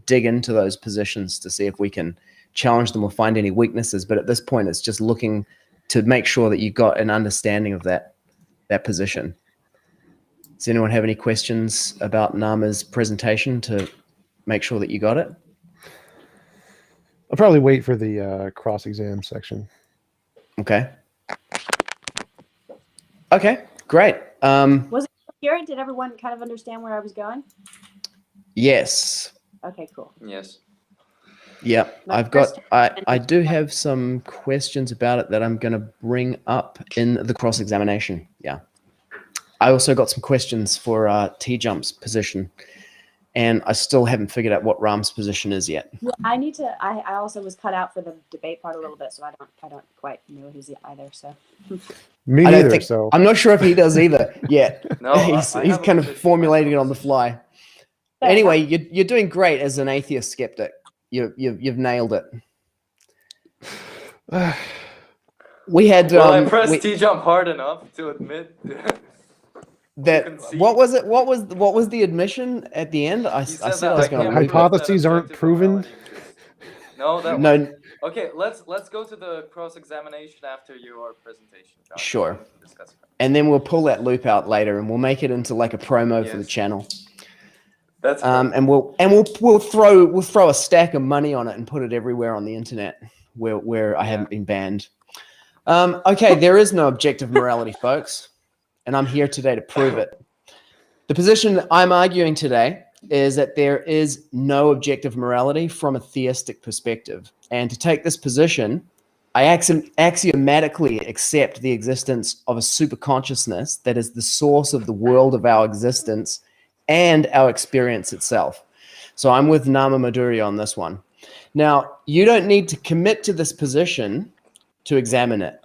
dig into those positions to see if we can challenge them or find any weaknesses. But at this point, it's just looking to make sure that you got an understanding of that position. Does anyone have any questions about Nama's presentation to make sure that you got it? I'll probably wait for the cross-exam section. Okay. Okay, great. Was it coherent? Did everyone kind of understand where I was going? Yes. Okay, cool. Yes. Yeah, I do have some questions about it that I'm going to bring up in the cross-examination. Yeah. I also got some questions for TJump's position, and I still haven't figured out what Ram's position is yet. Yeah, I also was cut out for the debate part a little bit, so I don't quite know who's either. So. Me neither. So I'm not sure if he does either yet. No, he's kind of formulating it on the fly. Fair Anyway, you're doing great as an atheist skeptic. You've nailed it. We had. Well, I pressed TJump hard enough to admit that. What was it? What was the admission at the end? I said I was going to. Hypotheses aren't proven. No. Okay, let's go to the cross-examination after your presentation, John. Sure. And then we'll pull that loop out later, and we'll make it into like a promo for the channel. That's cool. And we'll throw a stack of money on it and put it everywhere on the internet where I haven't been banned. Okay, there is no objective morality, folks, and I'm here today to prove it. The position that I'm arguing today is that there is no objective morality from a theistic perspective. And to take this position, I axiomatically accept the existence of a superconsciousness that is the source of the world of our existence and our experience itself. So I'm with Nama Maduri on this one. Now, you don't need to commit to this position to examine it.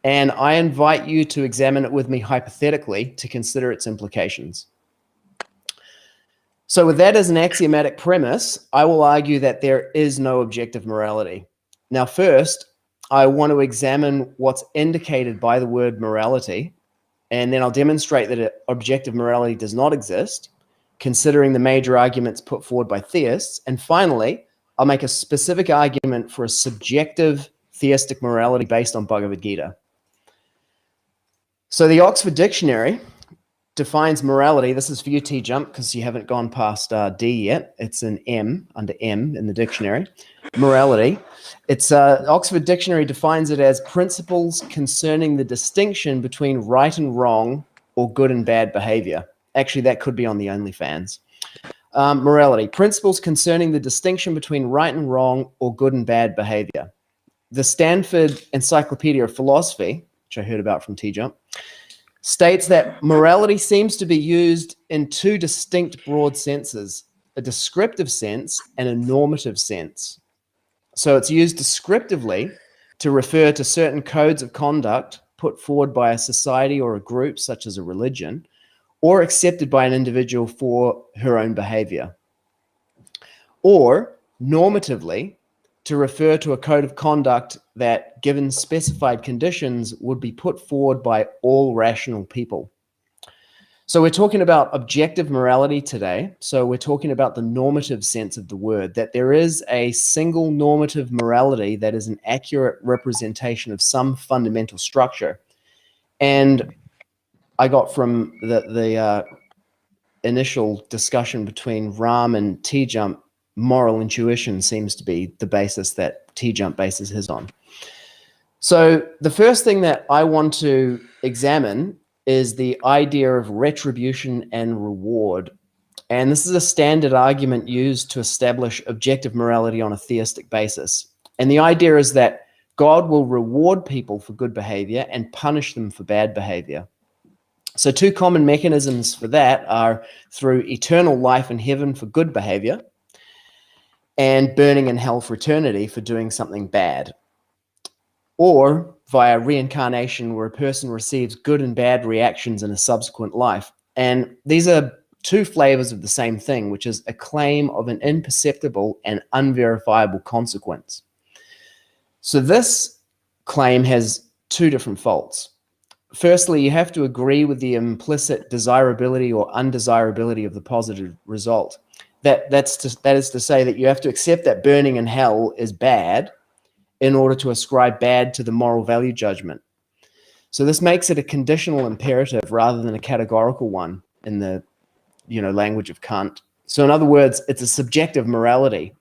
And I invite you to examine it with me hypothetically to consider its implications. So with that as an axiomatic premise, I will argue that there is no objective morality. Now, first, I want to examine what's indicated by the word morality, and then I'll demonstrate that objective morality does not exist, considering the major arguments put forward by theists. And finally, I'll make a specific argument for a subjective theistic morality based on Bhagavad Gita. So the Oxford Dictionary defines morality. This is for you, TJump, because you haven't gone past D yet. It's an M, under M in the dictionary. Morality. It's Oxford Dictionary defines it as principles concerning the distinction between right and wrong or good and bad behavior. Actually, that could be on the OnlyFans. Morality. Principles concerning the distinction between right and wrong or good and bad behavior. The Stanford Encyclopedia of Philosophy, which I heard about from TJump, states that morality seems to be used in two distinct broad senses, a descriptive sense and a normative sense. So it's used descriptively to refer to certain codes of conduct put forward by a society or a group, such as a religion, or accepted by an individual for her own behavior. Or normatively, to refer to a code of conduct that, given specified conditions, would be put forward by all rational people. So we're talking about objective morality today. So we're talking about the normative sense of the word, that there is a single normative morality that is an accurate representation of some fundamental structure. And I got from the initial discussion between Ram and TJump, moral intuition seems to be the basis that TJump bases his on. So the first thing that I want to examine is the idea of retribution and reward. And this is a standard argument used to establish objective morality on a theistic basis. And the idea is that God will reward people for good behavior and punish them for bad behavior. So two common mechanisms for that are through eternal life in heaven for good behavior and burning in hell for eternity for doing something bad, or via reincarnation, where a person receives good and bad reactions in a subsequent life. And these are two flavors of the same thing, which is a claim of an imperceptible and unverifiable consequence. So this claim has two different faults. Firstly, you have to agree with the implicit desirability or undesirability of the positive result. That is to say that you have to accept that burning in hell is bad in order to ascribe bad to the moral value judgment. So this makes it a conditional imperative rather than a categorical one in the language of Kant. So in other words, it's a subjective morality.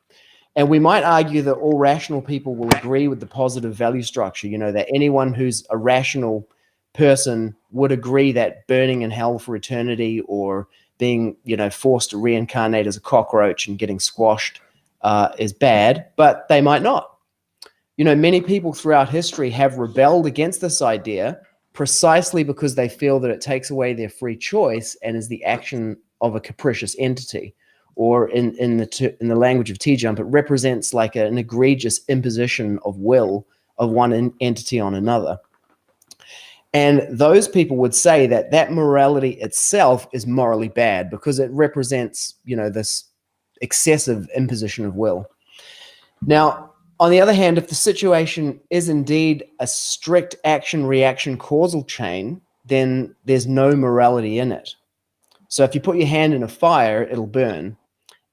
And we might argue that all rational people will agree with the positive value structure, that anyone who's a rational person would agree that burning in hell for eternity or being, forced to reincarnate as a cockroach and getting squashed is bad, but they might not. Many people throughout history have rebelled against this idea precisely because they feel that it takes away their free choice and is the action of a capricious entity. Or in the language of TJump, it represents like an egregious imposition of will of one entity on another. And those people would say that that morality itself is morally bad because it represents, this excessive imposition of will. Now, on the other hand, if the situation is indeed a strict action-reaction causal chain, then there's no morality in it. So if you put your hand in a fire, it'll burn.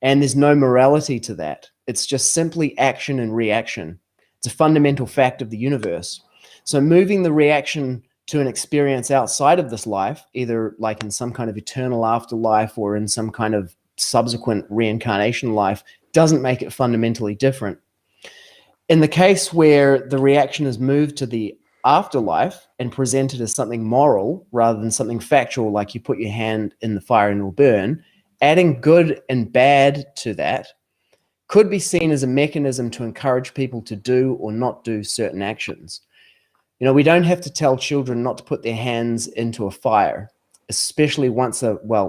And there's no morality to that. It's just simply action and reaction. It's a fundamental fact of the universe. So moving the reaction to an experience outside of this life, either like in some kind of eternal afterlife or in some kind of subsequent reincarnation life doesn't make it fundamentally different. In the case where the reaction is moved to the afterlife and presented as something moral rather than something factual, like you put your hand in the fire and it will burn, adding good and bad to that could be seen as a mechanism to encourage people to do or not do certain actions. You know, we don't have to tell children not to put their hands into a fire, especially once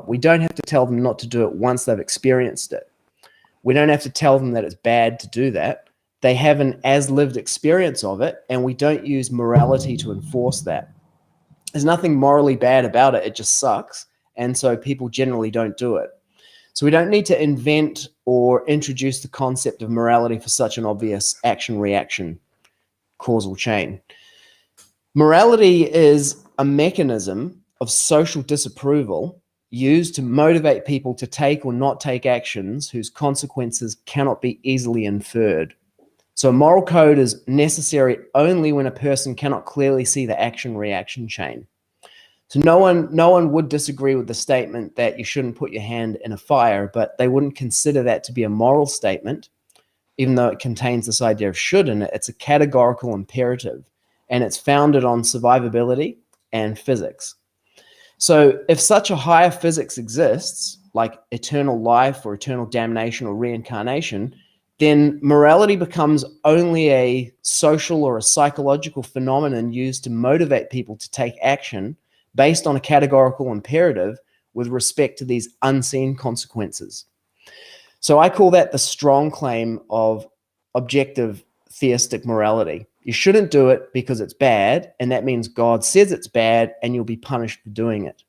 we don't have to tell them not to do it once they've experienced it. We don't have to tell them that it's bad to do that. They have an as-lived experience of it, and we don't use morality to enforce that. There's nothing morally bad about it. It just sucks, and so people generally don't do it. So we don't need to invent or introduce the concept of morality for such an obvious action-reaction causal chain. Morality is a mechanism of social disapproval used to motivate people to take or not take actions whose consequences cannot be easily inferred. So a moral code is necessary only when a person cannot clearly see the action-reaction chain. So no one would disagree with the statement that you shouldn't put your hand in a fire, but they wouldn't consider that to be a moral statement, even though it contains this idea of should in it. It's a categorical imperative, and it's founded on survivability and physics. So if such a higher physics exists, like eternal life or eternal damnation or reincarnation, then morality becomes only a social or a psychological phenomenon used to motivate people to take action based on a categorical imperative with respect to these unseen consequences. So I call that the strong claim of objective theistic morality. You shouldn't do it because it's bad, and that means God says it's bad and you'll be punished for doing it.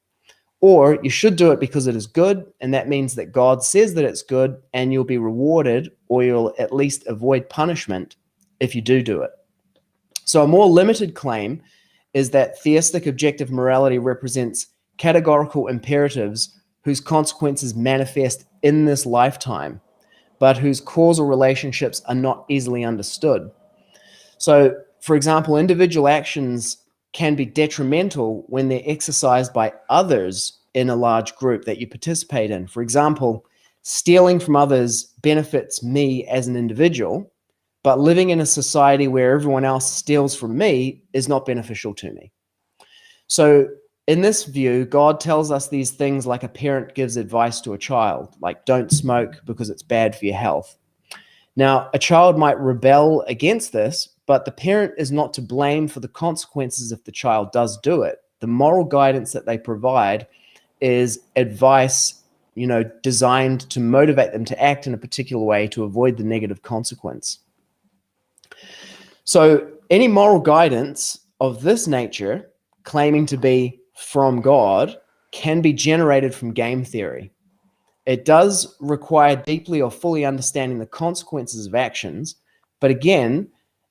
Or you should do it because it is good, and that means that God says that it's good and you'll be rewarded, or you'll at least avoid punishment if you do it. So a more limited claim is that theistic objective morality represents categorical imperatives whose consequences manifest in this lifetime, but whose causal relationships are not easily understood. So, for example, individual actions can be detrimental when they're exercised by others in a large group that you participate in. For example, stealing from others benefits me as an individual, but living in a society where everyone else steals from me is not beneficial to me. So in this view, God tells us these things like a parent gives advice to a child, like don't smoke because it's bad for your health. Now, a child might rebel against this, but the parent is not to blame for the consequences if the child does do it. The moral guidance that they provide is advice, designed to motivate them to act in a particular way to avoid the negative consequence. So any moral guidance of this nature, claiming to be from God, can be generated from game theory. It does require deeply or fully understanding the consequences of actions, but again,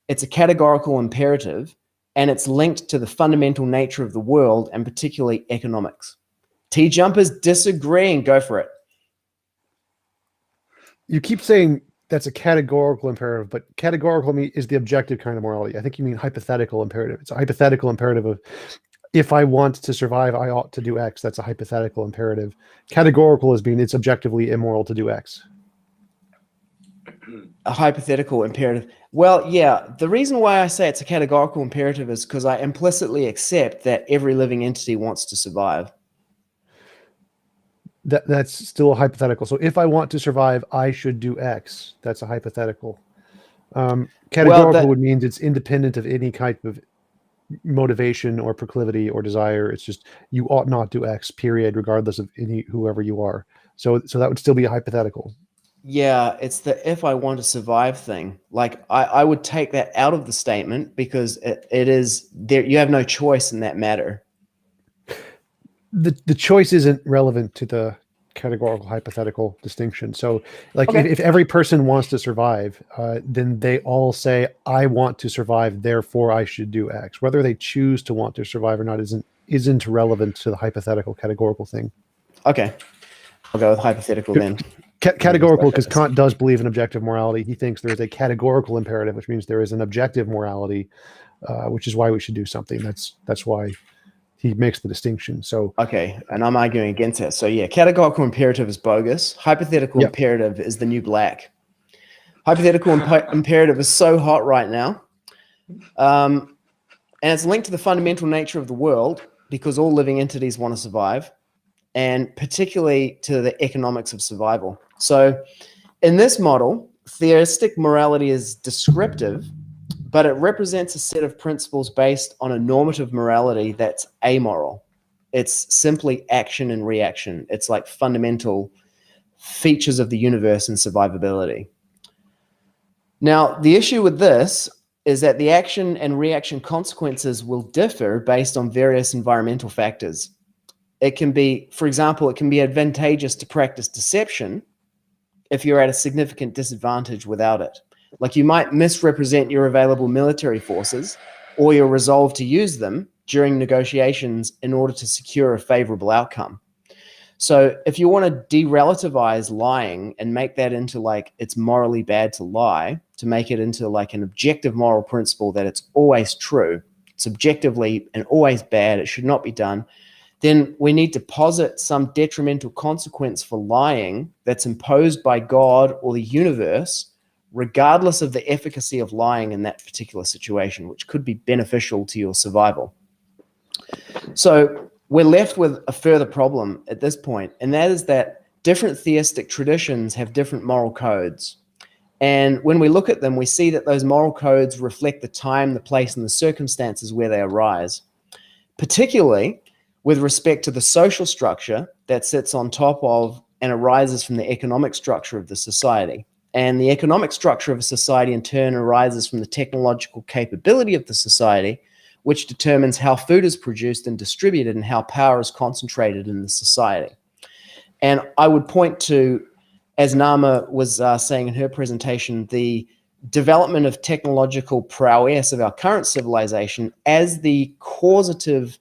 it's a categorical imperative, and it's linked to the fundamental nature of the world, and particularly economics. TJump is disagreeing. Go for it. You keep saying that's a categorical imperative, but categorical is the objective kind of morality. I think you mean hypothetical imperative. It's a hypothetical imperative of, if I want to survive, I ought to do X. That's a hypothetical imperative. Categorical is being it's objectively immoral to do X. A hypothetical imperative. Well, yeah, the reason why I say it's a categorical imperative is because I implicitly accept that every living entity wants to survive. That's still a hypothetical. So if I want to survive, I should do X. That's a hypothetical. Categorical would mean it's independent of any type of motivation or proclivity or desire. It's just you ought not do X, period, regardless of whoever you are. So that would still be a hypothetical. Yeah, it's the if I want to survive thing. Like I would take that out of the statement because it is there. You have no choice in that matter. The choice isn't relevant to the categorical hypothetical distinction. So like if every person wants to survive, then they all say, I want to survive, therefore I should do X. Whether they choose to want to survive or not isn't relevant to the hypothetical categorical thing. Okay. I'll go with hypothetical then. Categorical, because Kant does believe in objective morality. He thinks there is a categorical imperative, which means there is an objective morality, which is why we should do something. That's why he makes the distinction. So Okay, and I'm arguing against that. So yeah, categorical imperative is bogus. Hypothetical Yep. imperative is the new black. Hypothetical imperative is so hot right now. And it's linked to the fundamental nature of the world because all living entities want to survive, and particularly to the economics of survival. So in this model, theistic morality is descriptive, but it represents a set of principles based on a normative morality that's amoral. It's simply action and reaction. It's like fundamental features of the universe and survivability. Now, the issue with this is that the action and reaction consequences will differ based on various environmental factors. It can be, for example, it can be advantageous to practice deception if you're at a significant disadvantage without it. Like you might misrepresent your available military forces or your resolve to use them during negotiations in order to secure a favorable outcome. So if you want to de-relativize lying and make that into like it's morally bad to lie, to make it into like an objective moral principle that it's always true, it's objectively and always bad, it should not be done, then we need to posit some detrimental consequence for lying that's imposed by God or the universe, regardless of the efficacy of lying in that particular situation, which could be beneficial to your survival. So we're left with a further problem at this point, and that is that different theistic traditions have different moral codes. And when we look at them, we see that those moral codes reflect the time, the place, and the circumstances where they arise, particularly with respect to the social structure that sits on top of and arises from the economic structure of the society. And the economic structure of a society in turn arises from the technological capability of the society, which determines how food is produced and distributed and how power is concentrated in the society. And I would point to, as Nama was saying in her presentation, the development of technological prowess of our current civilization as the causative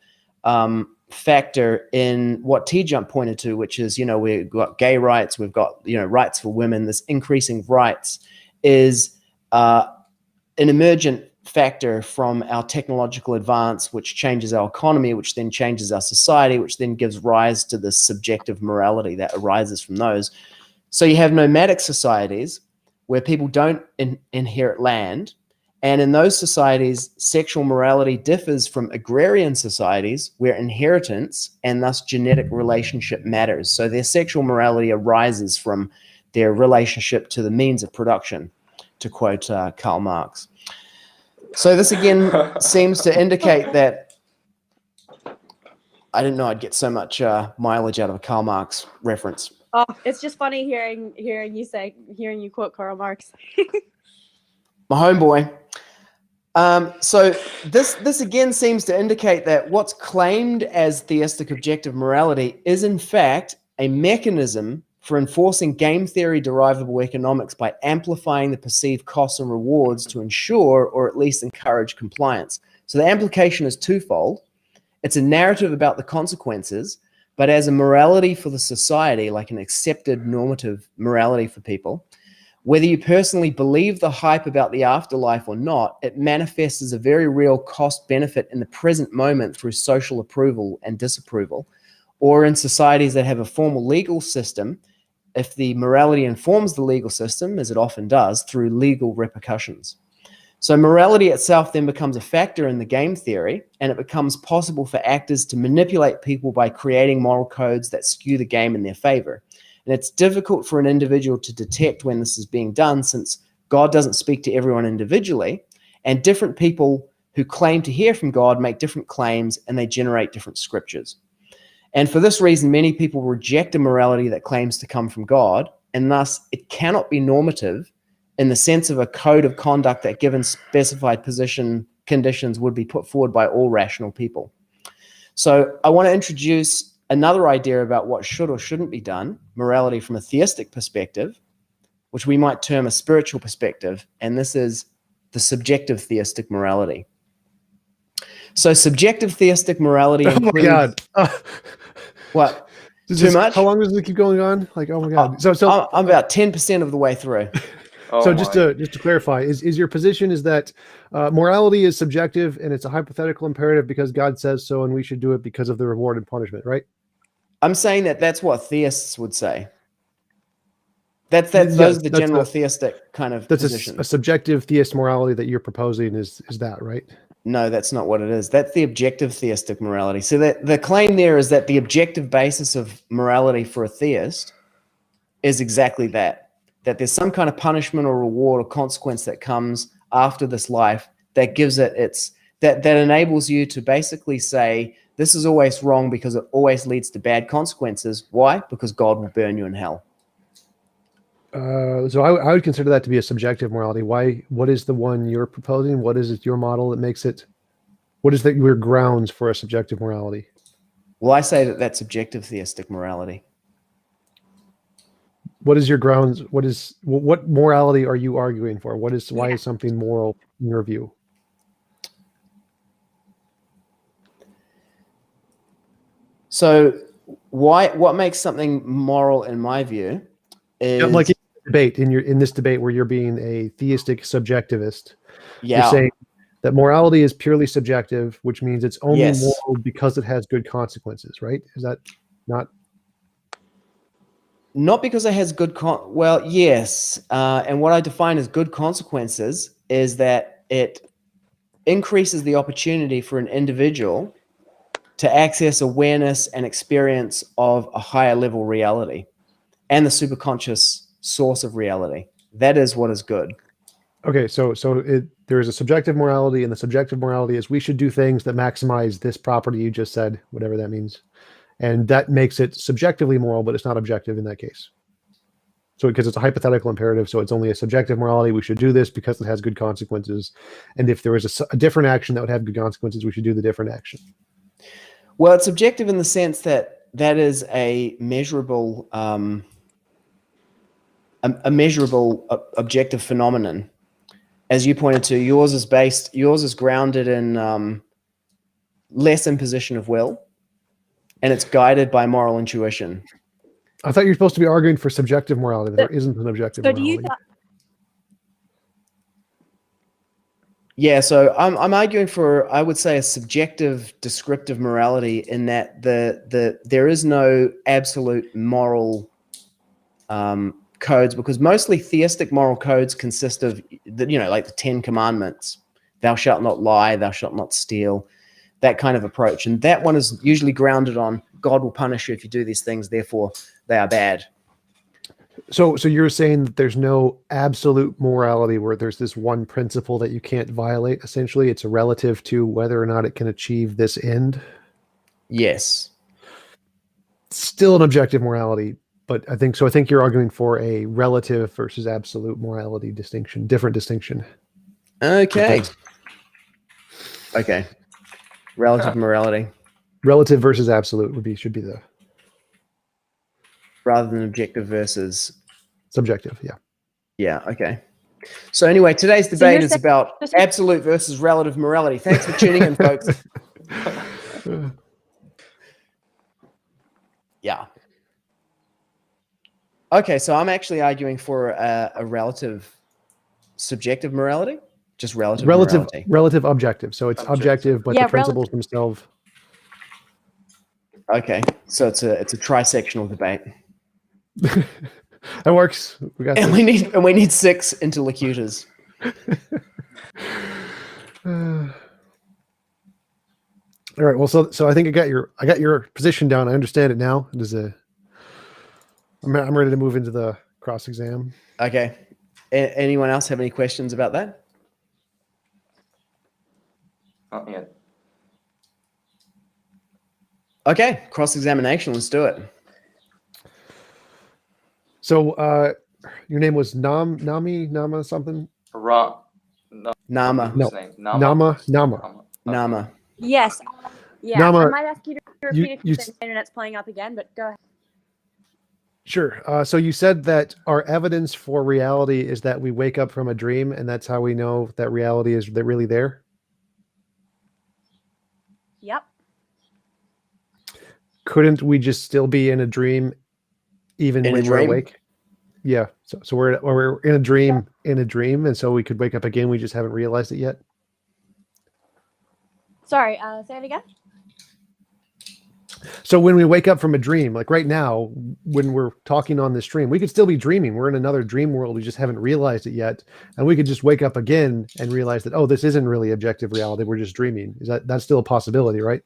factor in what TJump pointed to, which is, we've got gay rights, we've got, rights for women, this increasing rights is an emergent factor from our technological advance, which changes our economy, which then changes our society, which then gives rise to this subjective morality that arises from those. So you have nomadic societies where people don't inherit land. And in those societies, sexual morality differs from agrarian societies where inheritance and thus genetic relationship matters. So their sexual morality arises from their relationship to the means of production, to quote Karl Marx. So this again seems to indicate that I didn't know I'd get so much mileage out of a Karl Marx reference. Oh, it's just funny hearing you quote Karl Marx. My homeboy. So this again seems to indicate that what's claimed as theistic objective morality is in fact a mechanism for enforcing game theory derivable economics by amplifying the perceived costs and rewards to ensure or at least encourage compliance. So the implication is twofold. It's a narrative about the consequences, but as a morality for the society, like an accepted normative morality for people. Whether you personally believe the hype about the afterlife or not, it manifests as a very real cost benefit in the present moment through social approval and disapproval. Or in societies that have a formal legal system, if the morality informs the legal system, as it often does, through legal repercussions. So morality itself then becomes a factor in the game theory, and it becomes possible for actors to manipulate people by creating moral codes that skew the game in their favor. And it's difficult for an individual to detect when this is being done, since God doesn't speak to everyone individually, and different people who claim to hear from God make different claims, and they generate different scriptures. And for this reason, many people reject a morality that claims to come from God, and thus it cannot be normative in the sense of a code of conduct that, given specified conditions, would be put forward by all rational people. So I want to introduce another idea about what should or shouldn't be done, morality from a theistic perspective, which we might term a spiritual perspective, and this is the subjective theistic morality. So subjective theistic morality includes... Oh my God. What? Too much? How long does it keep going on? Like, oh my God. So I'm about 10% of the way through. Oh So my. just to clarify, is your position is that morality is subjective and it's a hypothetical imperative because God says so, and we should do it because of the reward and punishment, right? I'm saying that that's what theists would say. Those are the that's general theistic kind of That's position. a subjective theist morality that you're proposing is that, right? No, that's not what it is. That's the objective theistic morality. So the claim there is that the objective basis of morality for a theist is exactly that there's some kind of punishment or reward or consequence that comes after this life that gives it that enables you to basically say this is always wrong because it always leads to bad consequences. Why? Because God will burn you in hell. So I would consider that to be a subjective morality. Why? What is the one you're proposing? What is it, your model that makes it? What is your grounds for a subjective morality? Well, I say that that's objective theistic morality. What is your grounds? What morality are you arguing for? Why is something moral in your view? So what makes something moral in my view is Like in this debate where you're being a theistic subjectivist. You're yeah. saying that morality is purely subjective, which means it's only Yes. moral because it has good consequences, right? Is that not? Not because it has good well, yes. And what I define as good consequences is that it increases the opportunity for an individual to access awareness and experience of a higher level reality and the superconscious source of reality. That is what is good. Okay, so there is a subjective morality, and the subjective morality is we should do things that maximize this property you just said, whatever that means. And that makes it subjectively moral, but it's not objective in that case. So because it's a hypothetical imperative, so it's only a subjective morality. We should do this because it has good consequences. And if there was a different action that would have good consequences, we should do the different action. Well, it's objective in the sense that that is a measurable objective phenomenon. As you pointed to, yours is grounded in less imposition of will, and it's guided by moral intuition. I thought you were supposed to be arguing for subjective morality, but there isn't an objective morality. Yeah, so I'm arguing for, I would say, a subjective descriptive morality in that there is no absolute moral codes, because mostly theistic moral codes consist of like the 10 commandments: thou shalt not lie, thou shalt not steal, that kind of approach. And that one is usually grounded on God will punish you if you do these things, therefore they are bad. So you're saying that there's no absolute morality where there's this one principle that you can't violate. Essentially, it's relative to whether or not it can achieve this end. Yes. Still an objective morality, but I think you're arguing for a relative versus absolute morality distinction, different distinction. Okay. Okay. Relative morality. Relative versus absolute should be the rather than objective versus subjective. Yeah. Yeah. Okay. So anyway, today's debate is about absolute versus relative morality. Thanks for tuning in, folks. Yeah. Okay, so I'm actually arguing for a relative subjective morality, just relative morality. Relative objective. So it's objective, but the principles themselves. Okay, so it's a trisectional debate. That works. We need 6 interlocutors. All right. Well, so I think I got your position down. I understand it now. I'm ready to move into the cross exam. Okay. Anyone else have any questions about that? Not yet. Okay, cross-examination. Let's do it. So, your name was Nama something? Nama. No. Nama. Nama. Yes. Yeah. Nama, I might ask you to repeat it because the internet's playing up again, but go ahead. Sure. So you said that our evidence for reality is that we wake up from a dream, and that's how we know that reality is really there? Yep. Couldn't we just still be in a dream even when we're awake? Yeah. So we're in a dream, and so we could wake up again. We just haven't realized it yet. Sorry, say it again. So when we wake up from a dream, like right now, when we're talking on this stream, we could still be dreaming. We're in another dream world. We just haven't realized it yet. And we could just wake up again and realize that, oh, this isn't really objective reality. We're just dreaming. That's still a possibility, right?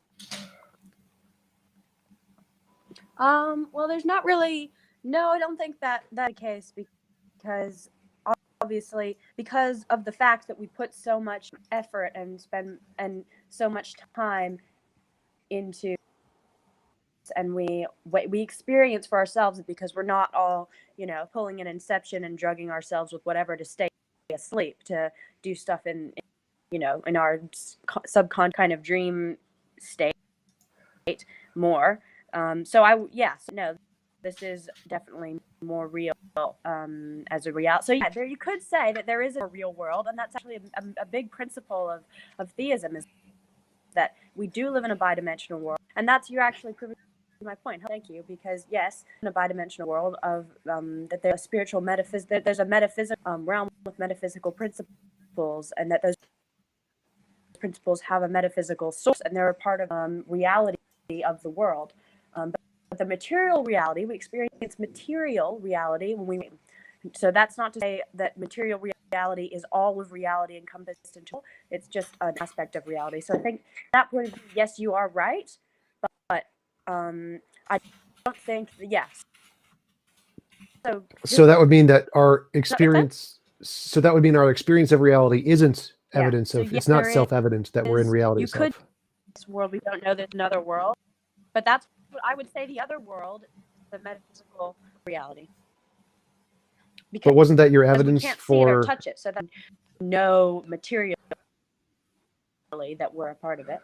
Well, there's not really. No, I don't think that's the case because obviously because of the fact that we put so much effort and spend and so much time into and we experience for ourselves because we're not all, pulling an Inception and drugging ourselves with whatever to stay asleep, to do stuff in our subcon kind of dream state more. No, this is definitely more real as a reality. So yeah, you could say that there is a real world, and that's actually a big principle of theism, is that we do live in a bidimensional world, and you're actually proving my point. Thank you, because yes, in a bidimensional world of that there's a spiritual there's a metaphysical realm with metaphysical principles, and that those principles have a metaphysical source, and they're a part of reality of the world. But the material reality, we experience material reality when we. So that's not to say that material reality is all of reality encompassed into. It's just an aspect of reality. So I think that point of view, yes, you are right, but I don't think yes. So that would mean that our experience. So that would mean our experience of reality isn't evidence of. It's not self-evident that we're in reality. You could. This world, we don't know there's another world, but that's what I would say. The other world, the metaphysical reality. But wasn't that your evidence we can't for see it or touch it? So that no material that we're a part of it.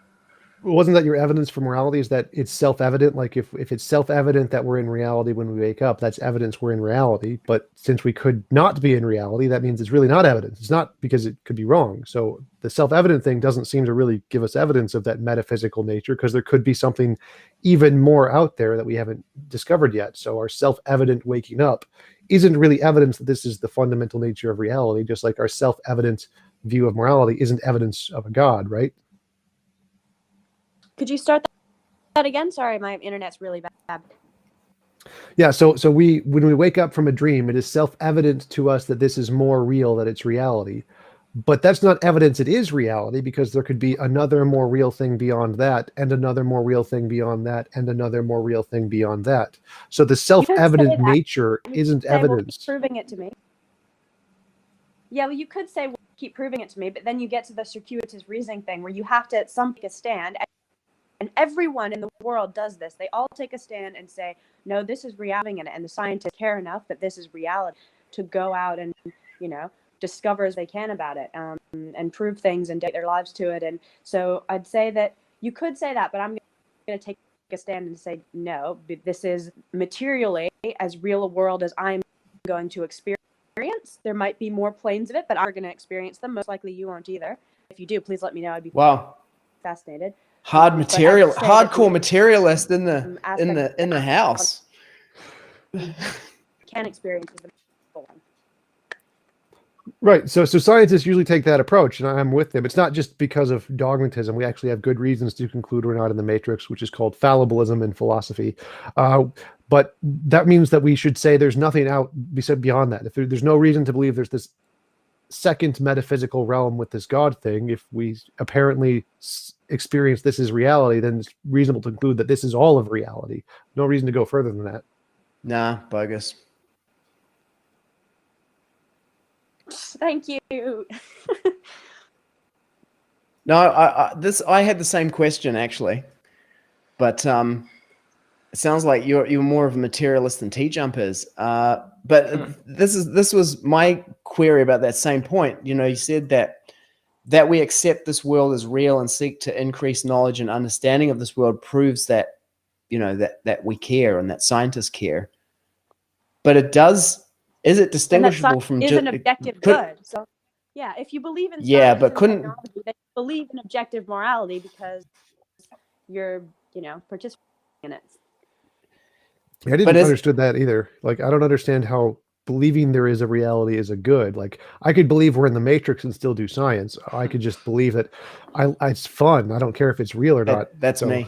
Wasn't that your evidence for morality? Is that it's self-evident? Like if it's self-evident that we're in reality when we wake up, that's evidence we're in reality. But since we could not be in reality, that means it's really not evidence. It's not because it could be wrong. So the self-evident thing doesn't seem to really give us evidence of that metaphysical nature, because there could be something even more out there that we haven't discovered yet. So our self-evident waking up isn't really evidence that this is the fundamental nature of reality, just like our self-evident view of morality isn't evidence of a God, right? Could you start that again? Sorry, my internet's really bad. Yeah, so when we wake up from a dream, it is self-evident to us that this is more real, that it's reality. But that's not evidence it is reality, because there could be another more real thing beyond that, and another more real thing beyond that, and another more real thing beyond that. So the self-evident nature isn't evidence. Well, keep proving it to me. Yeah, well, you could say, well, keep proving it to me, but then you get to the circuitous reasoning thing where you have to take a stand. And everyone in the world does this. They all take a stand and say, no, this is reality. And the scientists care enough that this is reality to go out and, discover as they can about it and prove things and dedicate their lives to it. And so I'd say that you could say that, but I'm going to take a stand and say, no, this is materially as real a world as I'm going to experience. There might be more planes of it, but I'm going to experience them. Most likely you won't either. If you do, please let me know. I'd be fascinated. Hardcore materialist in the house. Can experience the one. Right. So scientists usually take that approach, and I'm with them. It's not just because of dogmatism. We actually have good reasons to conclude we're not in the matrix, which is called fallibilism in philosophy. But that means that we should say there's nothing out beyond that. If there's no reason to believe there's this second metaphysical realm with this God thing, if we apparently experience this as reality, then it's reasonable to conclude that this is all of reality. No reason to go further than that. Nah, bogus. Thank you. No, I had the same question actually, but it sounds like you're more of a materialist than TJump is. But this was my query about that same point. You said that we accept this world as real and seek to increase knowledge and understanding of this world proves that that we care and that scientists care. But it does. Is it distinguishable from is an objective good? So yeah, if you believe in but couldn't technology, then you believe in objective morality because you're participating in it. I didn't understood that either. Like, I don't understand how believing there is a reality is a good. Like I could believe we're in the Matrix and still do science. I could just believe that it's fun. I don't care if it's real or not. That's me.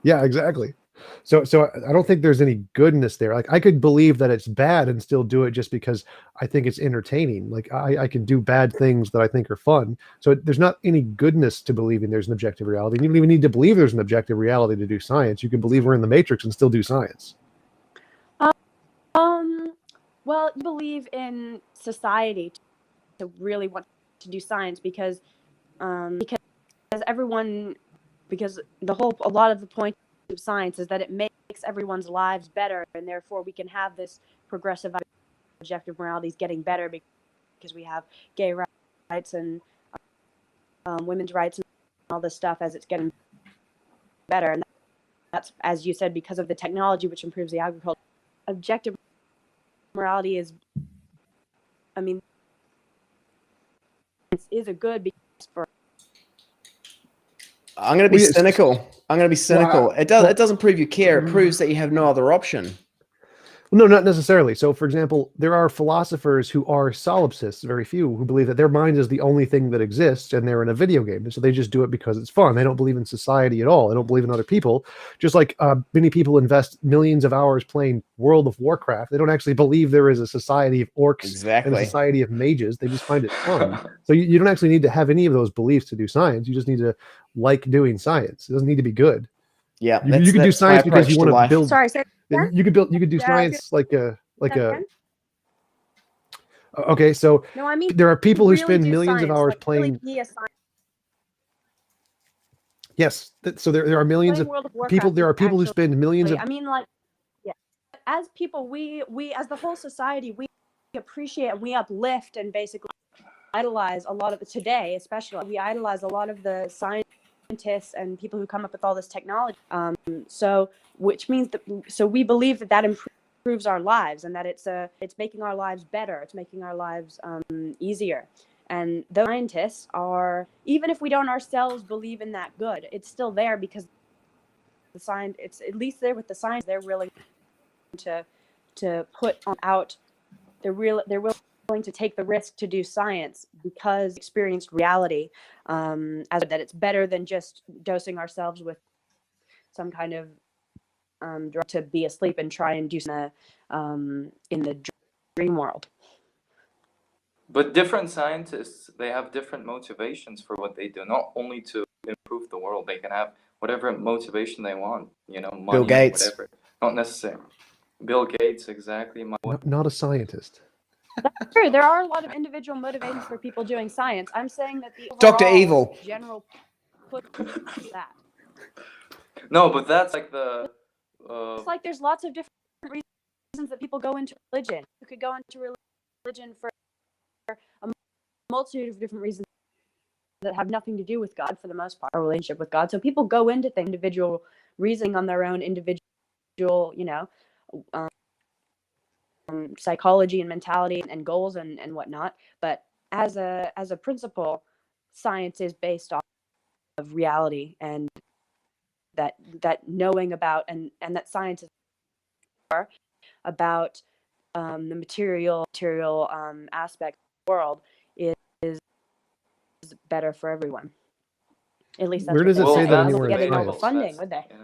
Yeah, exactly. So I don't think there's any goodness there. Like I could believe that it's bad and still do it just because I think it's entertaining. Like I can do bad things that I think are fun. So there's not any goodness to believing there's an objective reality. You don't even need to believe there's an objective reality to do science. You can believe we're in the Matrix and still do science. Well, you believe in society to really want to do science because everyone, because a lot of the point of science is that it makes everyone's lives better, and therefore we can have this progressive objective moralities getting better because we have gay rights and women's rights and all this stuff as it's getting better. And that's, as you said, because of the technology which improves the agriculture. Objective morality is, I mean, is a good because for. I'm going to be cynical. I'm going to be cynical. It doesn't prove you care. It proves that you have no other option. No, not necessarily. So, for example, there are philosophers who are solipsists, very few, who believe that their mind is the only thing that exists and they're in a video game. And so they just do it because it's fun. They don't believe in society at all. They don't believe in other people. Just like many people invest millions of hours playing World of Warcraft. They don't actually believe there is a society of orcs and a society of mages. They just find it fun. So you don't actually need to have any of those beliefs to do science. You just need to like doing science. It doesn't need to be good. Yeah, you can do science because you want to build. Sorry, you could do science like a. Okay, so no, I mean, there are people who really spend millions of hours like playing. Really Yes, so there are millions of people. There are people who spend millions of. I mean, like, yeah. As people, we as the whole society, we appreciate and we uplift and basically idolize a lot of today, especially we idolize a lot of the scientists and people who come up with all this technology. So which means that we believe that improves our lives and that it's making our lives better. It's making our lives easier. And the scientists are, even if we don't ourselves believe in that good, it's still there because the science. It's at least there with the science. They're willing to put out. They're willing to take the risk to do science because experienced reality, as that it's better than just dosing ourselves with some kind of drug to be asleep and try and do something in the dream world. But different scientists, they have different motivations for what they do, not only to improve the world. They can have whatever motivation they want, money, Bill Gates. whatever. Not necessarily. Bill Gates, exactly. Not a scientist. That's true. There are a lot of individual motivations for people doing science. I'm saying that the Dr. Evil general put that. No, but that's like the. It's like there's lots of different reasons that people go into religion. You could go into religion for a multitude of different reasons that have nothing to do with God for the most part, a relationship with God. So people go into things, individual reasoning on their own individual, psychology and mentality and goals and whatnot. But as a principle, science is based off of reality and that knowing about and that science is about the material aspect of the world is better for everyone. At least that's where does it say that anywhere in science? Funding, would they? Yeah.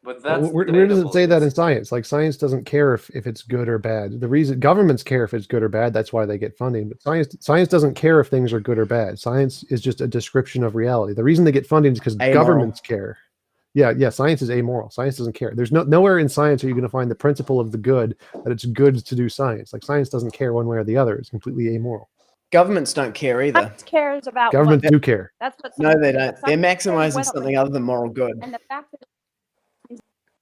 But that's where does it say that in science? Like science doesn't care if it's good or bad. The reason governments care if it's good or bad, that's why they get funding. But science doesn't care if things are good or bad. Science is just a description of reality. The reason they get funding is because governments care. Yeah. Science is amoral. Science doesn't care. There's nowhere in science are you going to find the principle of the good that it's good to do science. Like science doesn't care one way or the other. It's completely amoral. Governments don't care either. Science cares about governments do care. That's what. No, they don't. They're maximizing something other than moral good. And the fact that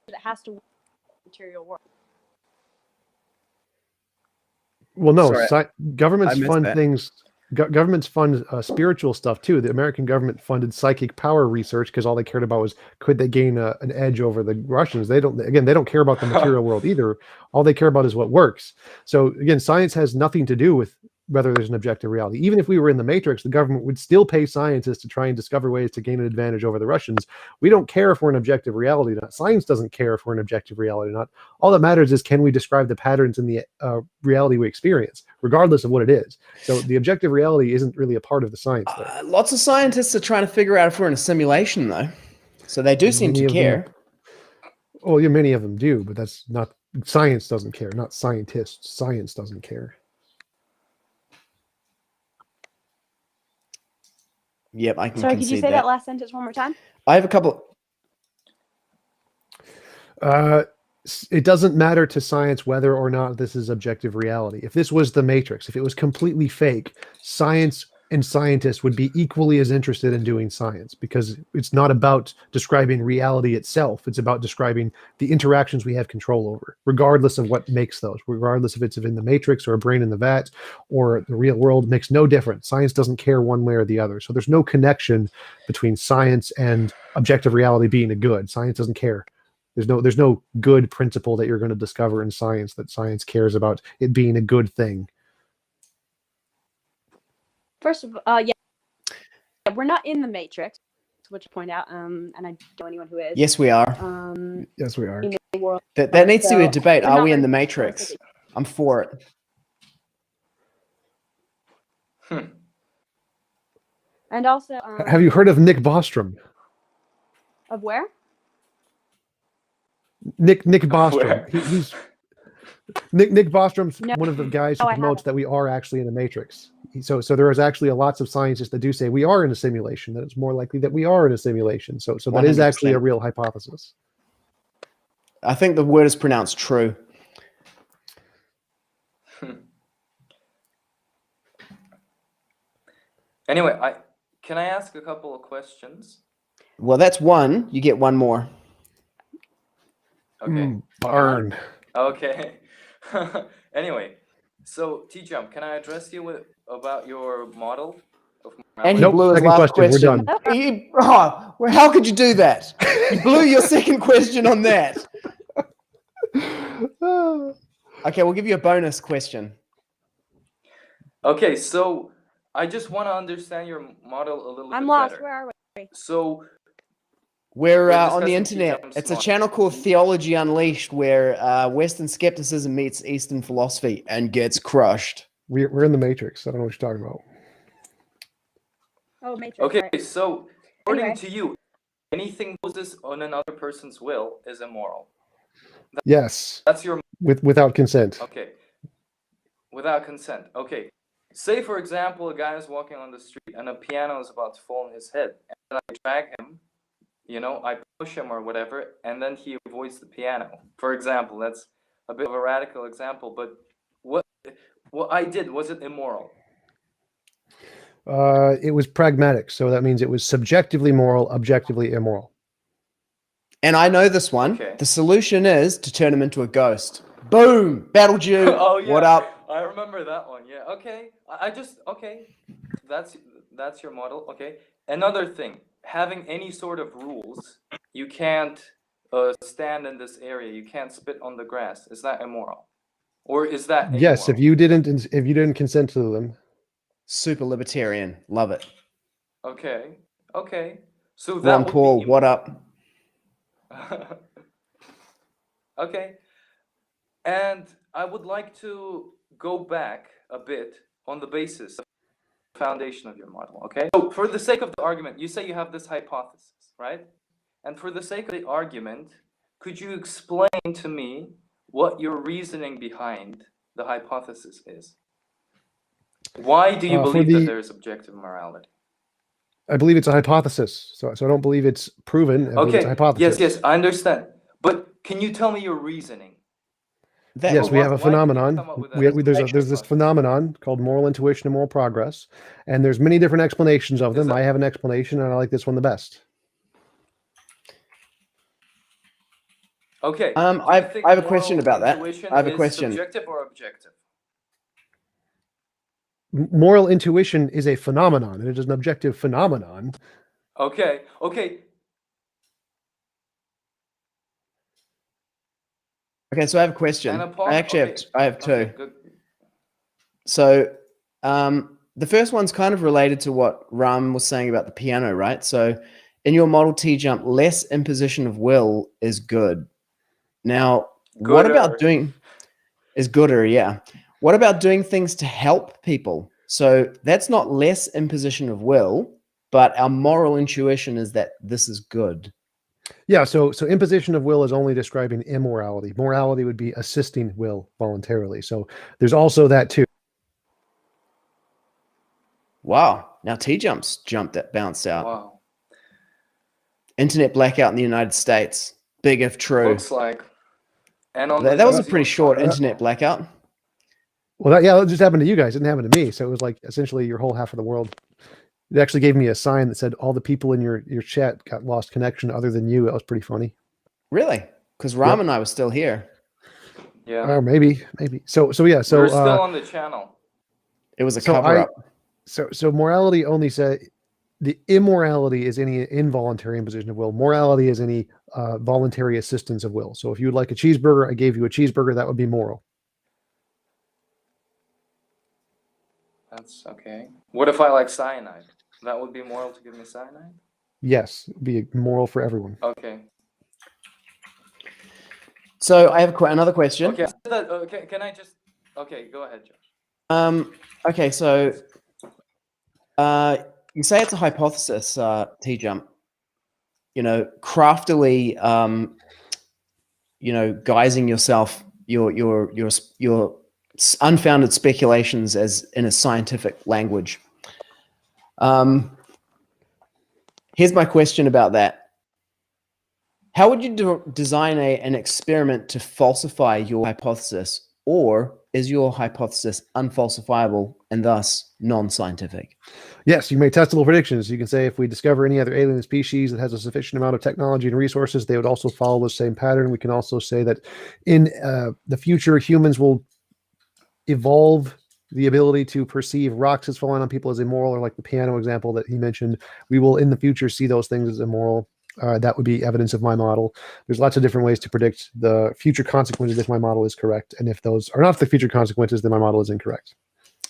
it has to work in the material world. Well, no, Sorry, governments fund things. Governments fund spiritual stuff too. The American government funded psychic power research because all they cared about was could they gain an edge over the Russians. They don't care about the material world either. All they care about is what works. So again, science has nothing to do with whether there's an objective reality. Even if we were in the Matrix, the government would still pay scientists to try and discover ways to gain an advantage over the Russians. We don't care if we're an objective reality or not. Science doesn't care if we're an objective reality or not. All that matters is, can we describe the patterns in the reality we experience, regardless of what it is. So the objective reality isn't really a part of the science there. Lots of scientists are trying to figure out if we're in a simulation, though. So they do seem to care. Well, yeah, many of them do, but that's not, science doesn't care, not scientists. Science doesn't care. Yep, I can Sorry, could you concede say that. that last sentence one more time? I have a couple. It doesn't matter to science whether or not this is objective reality. If this was the Matrix, if it was completely fake, science and scientists would be equally as interested in doing science, because it's not about describing reality itself. It's about describing the interactions we have control over, regardless of what makes those, regardless if it's in the Matrix or a brain in the vat or the real world, makes no difference. Science doesn't care one way or the other. So there's no connection between science and objective reality being a good. Science doesn't care. There's no good principle that you're going to discover in science that science cares about it being a good thing. First of all, yeah, we're not in the Matrix, which I point out, and I don't know anyone who is. Yes, we are. Yes, we are. In the world. That needs to be a debate. we're Are not we in very the Matrix? I'm for it. And also, Have you heard of Nick Bostrom? of where? Nick Bostrom. He's Nick Bostrom's No. one of the guys who Oh, I promotes haven't. that we are actually in a Matrix. So there is actually lots of scientists that do say we are in a simulation, that it's more likely that we are in a simulation. So that is actually a 100%. real hypothesis. I think the word is pronounced true. Anyway, can I ask a couple of questions? Well, that's one. You get one more. Okay. Burn. Okay. Anyway, so TJump, can I address you about your model of And he morality? Nope, blew his second last question, we're question. Well, how could you do that? You blew your second question on that. Okay, we'll give you a bonus question. Okay, so I just want to understand your model a little I'm bit lost. better. Where are we? So We're We're on the discussing internet. TJump's It's a model. channel called Theology Unleashed, where Western skepticism meets Eastern philosophy and gets crushed. We're in the Matrix. I don't know what you're talking about. Oh, Matrix. okay, right. so according Anyway. to you, anything poses on another person's will is immoral. Yes, That's your without consent. okay. Without consent. Okay. Say for example, a guy is walking on the street and a piano is about to fall on his head, and I drag him, I push him or whatever, and then he avoids the piano. For example, that's a bit of a radical example, but what I did, was it immoral? It was pragmatic, so that means it was subjectively moral, objectively immoral. And I know this one. Okay. The solution is to turn him into a ghost. Boom! Battle Jew. Oh yeah. What up? I remember that one. Yeah. Okay. I just okay. That's your model. Okay. Another thing, having any sort of rules, you can't stand in this area. You can't spit on the grass. Is that immoral, or is that Yes, if amoral? you didn't consent to them. Super libertarian. Love it. Okay. Okay. So that Ron would Paul, be what up? Okay. And I would like to go back a bit on the basis of the foundation of your model, okay? So for the sake of the argument, you say you have this hypothesis, right? And for the sake of the argument, could you explain to me what your reasoning behind the hypothesis is? Why do you believe that there is objective morality? I believe it's a hypothesis, so I don't believe it's proven. I believe it's a Okay, hypothesis. yes, I understand. But can you tell me your reasoning? Yes, we have a Why did you phenomenon. come up with that There's this phenomenon called moral intuition and moral progress, and there's many different explanations of them. I have an explanation, and I like this one the best. Okay. I have a question about that. I have a Is question. subjective or objective? Moral intuition is a phenomenon, and it is an objective phenomenon. Okay. Okay. Okay, so I have a question. And upon, I actually okay. I have two. Okay, good. So The first one's kind of related to what Ram was saying about the piano, right? So in your model TJump, less imposition of will is good. Now, what about doing is gooder, yeah. What about doing things to help people? So that's not less imposition of will, but our moral intuition is that this is good. Yeah, so imposition of will is only describing immorality. Morality would be assisting will voluntarily. So there's also that too. Wow. Now T-Jump's bounced out. Wow. Internet blackout in the United States. Big if true. Looks like. And on That was a pretty short internet blackout. Well, that just happened to you guys. It didn't happen to me. So it was like essentially your whole half of the world. It actually gave me a sign that said all the people in your chat got lost connection other than you. That was pretty funny. Really? Because Ram and I were still here. Yeah. Maybe. So yeah. So we're still on the channel. It was a cover up. So morality only said the immorality is any involuntary imposition of will. Morality is any voluntary assistance of will. So if you would like a cheeseburger, I gave you a cheeseburger, that would be moral. That's okay. What if I like cyanide? That would be moral to give me cyanide? Yes, it'd be moral for everyone. Okay. So I have another question. Okay. Can I just? Okay, go ahead, Josh. Okay, so you say it's a hypothesis, T-Jump. Craftily, guising yourself, your unfounded speculations as in a scientific language. Here's my question about that. How would you design an experiment to falsify your hypothesis, or is your hypothesis unfalsifiable and thus non-scientific? Yes, you make testable predictions. You can say if we discover any other alien species that has a sufficient amount of technology and resources, they would also follow the same pattern. We can also say that in the future, humans will evolve the ability to perceive rocks as falling on people as immoral, or like the piano example that he mentioned. We will in the future see those things as immoral. That would be evidence of my model. There's lots of different ways to predict the future consequences if my model is correct. And if those are not the future consequences, then my model is incorrect.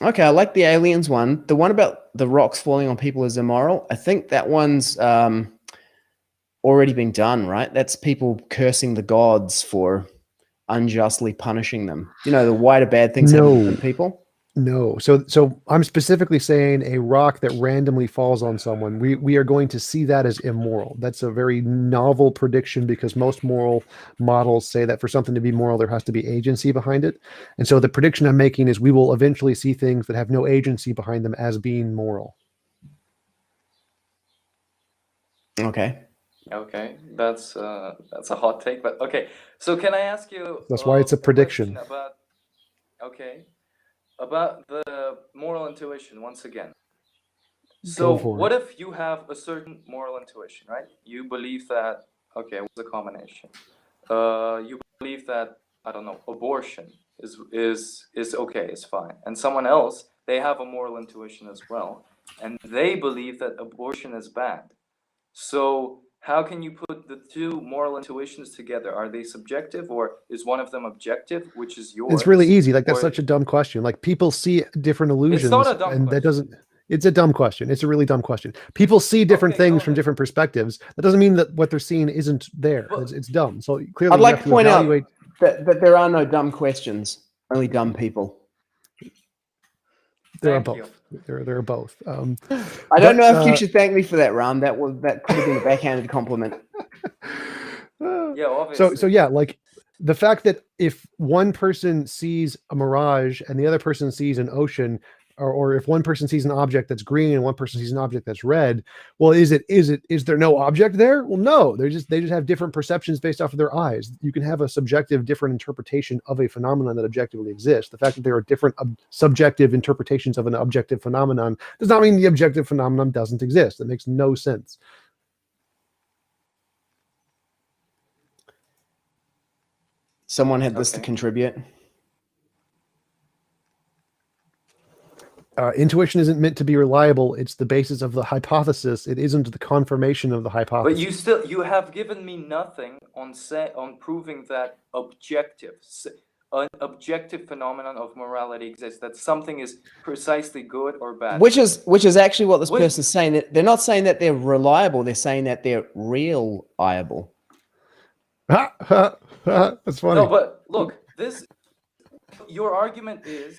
Okay, I like the aliens one. The one about the rocks falling on people is immoral. I think that one's already been done, right? That's people cursing the gods for unjustly punishing them. The wider bad things happen to people. No. So I'm specifically saying a rock that randomly falls on someone, we are going to see that as immoral. That's a very novel prediction because most moral models say that for something to be moral, there has to be agency behind it. And so the prediction I'm making is we will eventually see things that have no agency behind them as being moral. Okay, that's a hot take, but okay. So can I ask you? That's why it's a prediction. About the moral intuition once again. So what if you have a certain moral intuition, right? You believe that, okay, what's the combination? You believe that, I don't know, abortion is okay, is fine. And someone else, they have a moral intuition as well. And they believe that abortion is bad. So how can you put the two moral intuitions together? Are they subjective, or is one of them objective, which is yours? It's really easy. Like, that's such a dumb question. Like, people see different illusions. It's not a dumb and question. That doesn't. It's a dumb question. It's a really dumb question. People see different things from different perspectives. That doesn't mean that what they're seeing isn't there. It's dumb. So clearly, I'd like to point out that there are no dumb questions, only dumb people. There are both. There are both. I don't know if you should thank me for that, Ram. That could have been a backhanded compliment. Yeah, obviously. So yeah, like the fact that if one person sees a mirage and the other person sees an ocean, or if one person sees an object that's green and one person sees an object that's red, well, is there no object there? Well, no. They just have different perceptions based off of their eyes. You can have a subjective different interpretation of a phenomenon that objectively exists. The fact that there are different subjective interpretations of an objective phenomenon does not mean the objective phenomenon doesn't exist. It makes no sense. Someone had this to contribute. Intuition isn't meant to be reliable. It's the basis of the hypothesis. It isn't the confirmation of the hypothesis. But you have given me nothing on proving that objective. an objective phenomenon of morality exists, that something is precisely good or bad. Which is actually what this Which- person's saying. That they're not saying that they're reliable. They're saying that they're real-iable. That's funny. No, but look, your argument is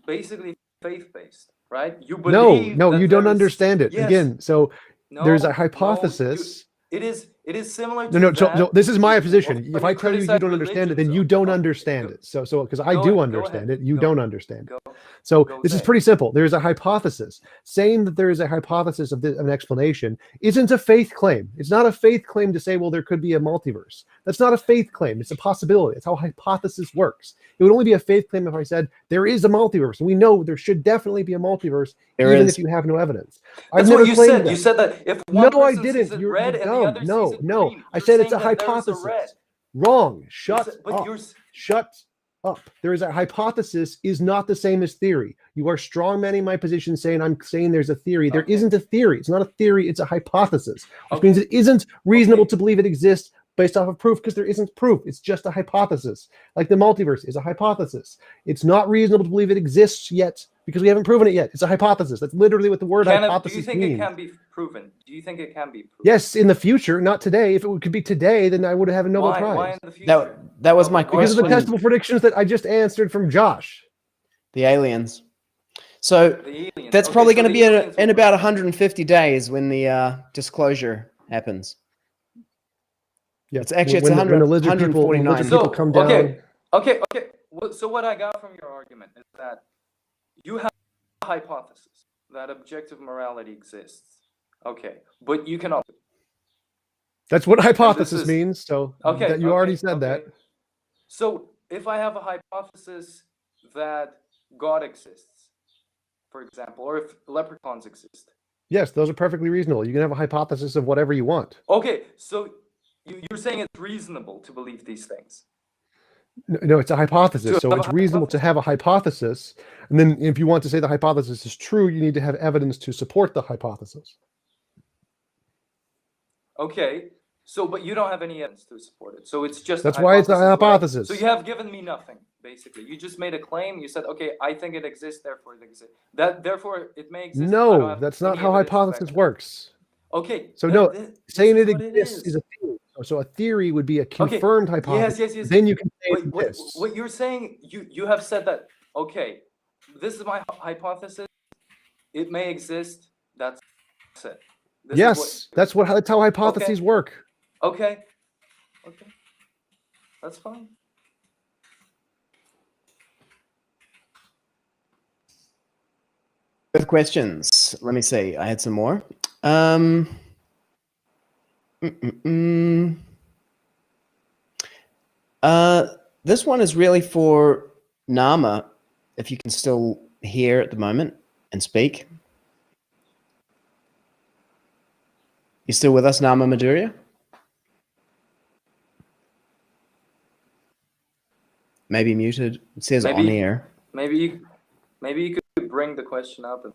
basically faith-based, right? You believe No, that you don't there is- understand it. Yes. Again, so No, there's a no, hypothesis. it is similar to No, that. so this is my position. When If I tell you criticize don't understand it, then religions, you don't okay, understand go- it. So because I go do ahead, go understand ahead, it, you go- don't understand it. Go. So Go this is say. pretty simple. There is a hypothesis. Saying that there is a hypothesis of an explanation isn't a faith claim. It's not a faith claim to say, well, there could be a multiverse. That's not a faith claim. It's a possibility. It's how hypothesis works. It would only be a faith claim if I said there is a multiverse. And we know there should definitely be a multiverse, There even is. if you have no evidence. That's I've never what you claimed said. that. You said that if one No, I person sees didn't. it You're red and the dumb. other sees No, it no. green, I you're said it's a saying that there is hypothesis. red. Wrong. Shut But up. you're Shut up. There is a hypothesis is not the same as theory. You are strongmanning my position saying I'm saying there's a theory. There Okay. isn't a theory. It's not a theory. It's a hypothesis, which Okay. means it isn't reasonable Okay. to believe it exists based off of proof because there isn't proof. It's just a hypothesis. Like the multiverse is a hypothesis. It's not reasonable to believe it exists yet because we haven't proven it yet. It's a hypothesis. That's literally what the word do you hypothesis think means. it can be proven? Do you think it can be proven? Yes, in the future, not today. If it could be today, then I would have a Nobel Why Prize. in the future? That was my Because of the question. testable predictions that I just answered from Josh. The aliens. So The aliens. that's Okay, probably so going to the be aliens in were- about 150 days when the disclosure happens. Yeah, It's actually it's when 100, the lizard people, when 149. lizard people come down. Okay. So what I got from your argument is that you have a hypothesis that objective morality exists. Okay, but you cannot. That's what hypothesis is- means. So Okay, that you already said that. So if I have a hypothesis that God exists, for example, or if leprechauns exist. Yes, those are perfectly reasonable. You can have a hypothesis of whatever you want. Okay, so you're saying it's reasonable to believe these things. No, it's a hypothesis. To So have it's a reasonable to have a hypothesis. And then if you want to say the hypothesis is true, you need to have evidence to support the hypothesis. Okay, so but you don't have any evidence to support it. So it's just That's why it's a right? hypothesis. So you have given me nothing, basically. You just made a claim. You said, okay, I think it exists, therefore it exists. Therefore it may exist. I don't No, have that's not any how evidence to hypothesis back it up. works. Okay. So no, this saying is it what exists is a theory. So a theory would be a Okay, confirmed hypothesis. yes. Then you can say it What, exists. what you're saying, you have said that, okay, this is my hypothesis. It may exist. That's it. This is Yes, that's how hypotheses work. Okay. That's fine. With questions. Let me see. I had some more. This one is really for Nama, if you can still hear at the moment and speak. You still with us, Nama Maduria? Maybe muted. It says on air. Maybe you could bring the question up and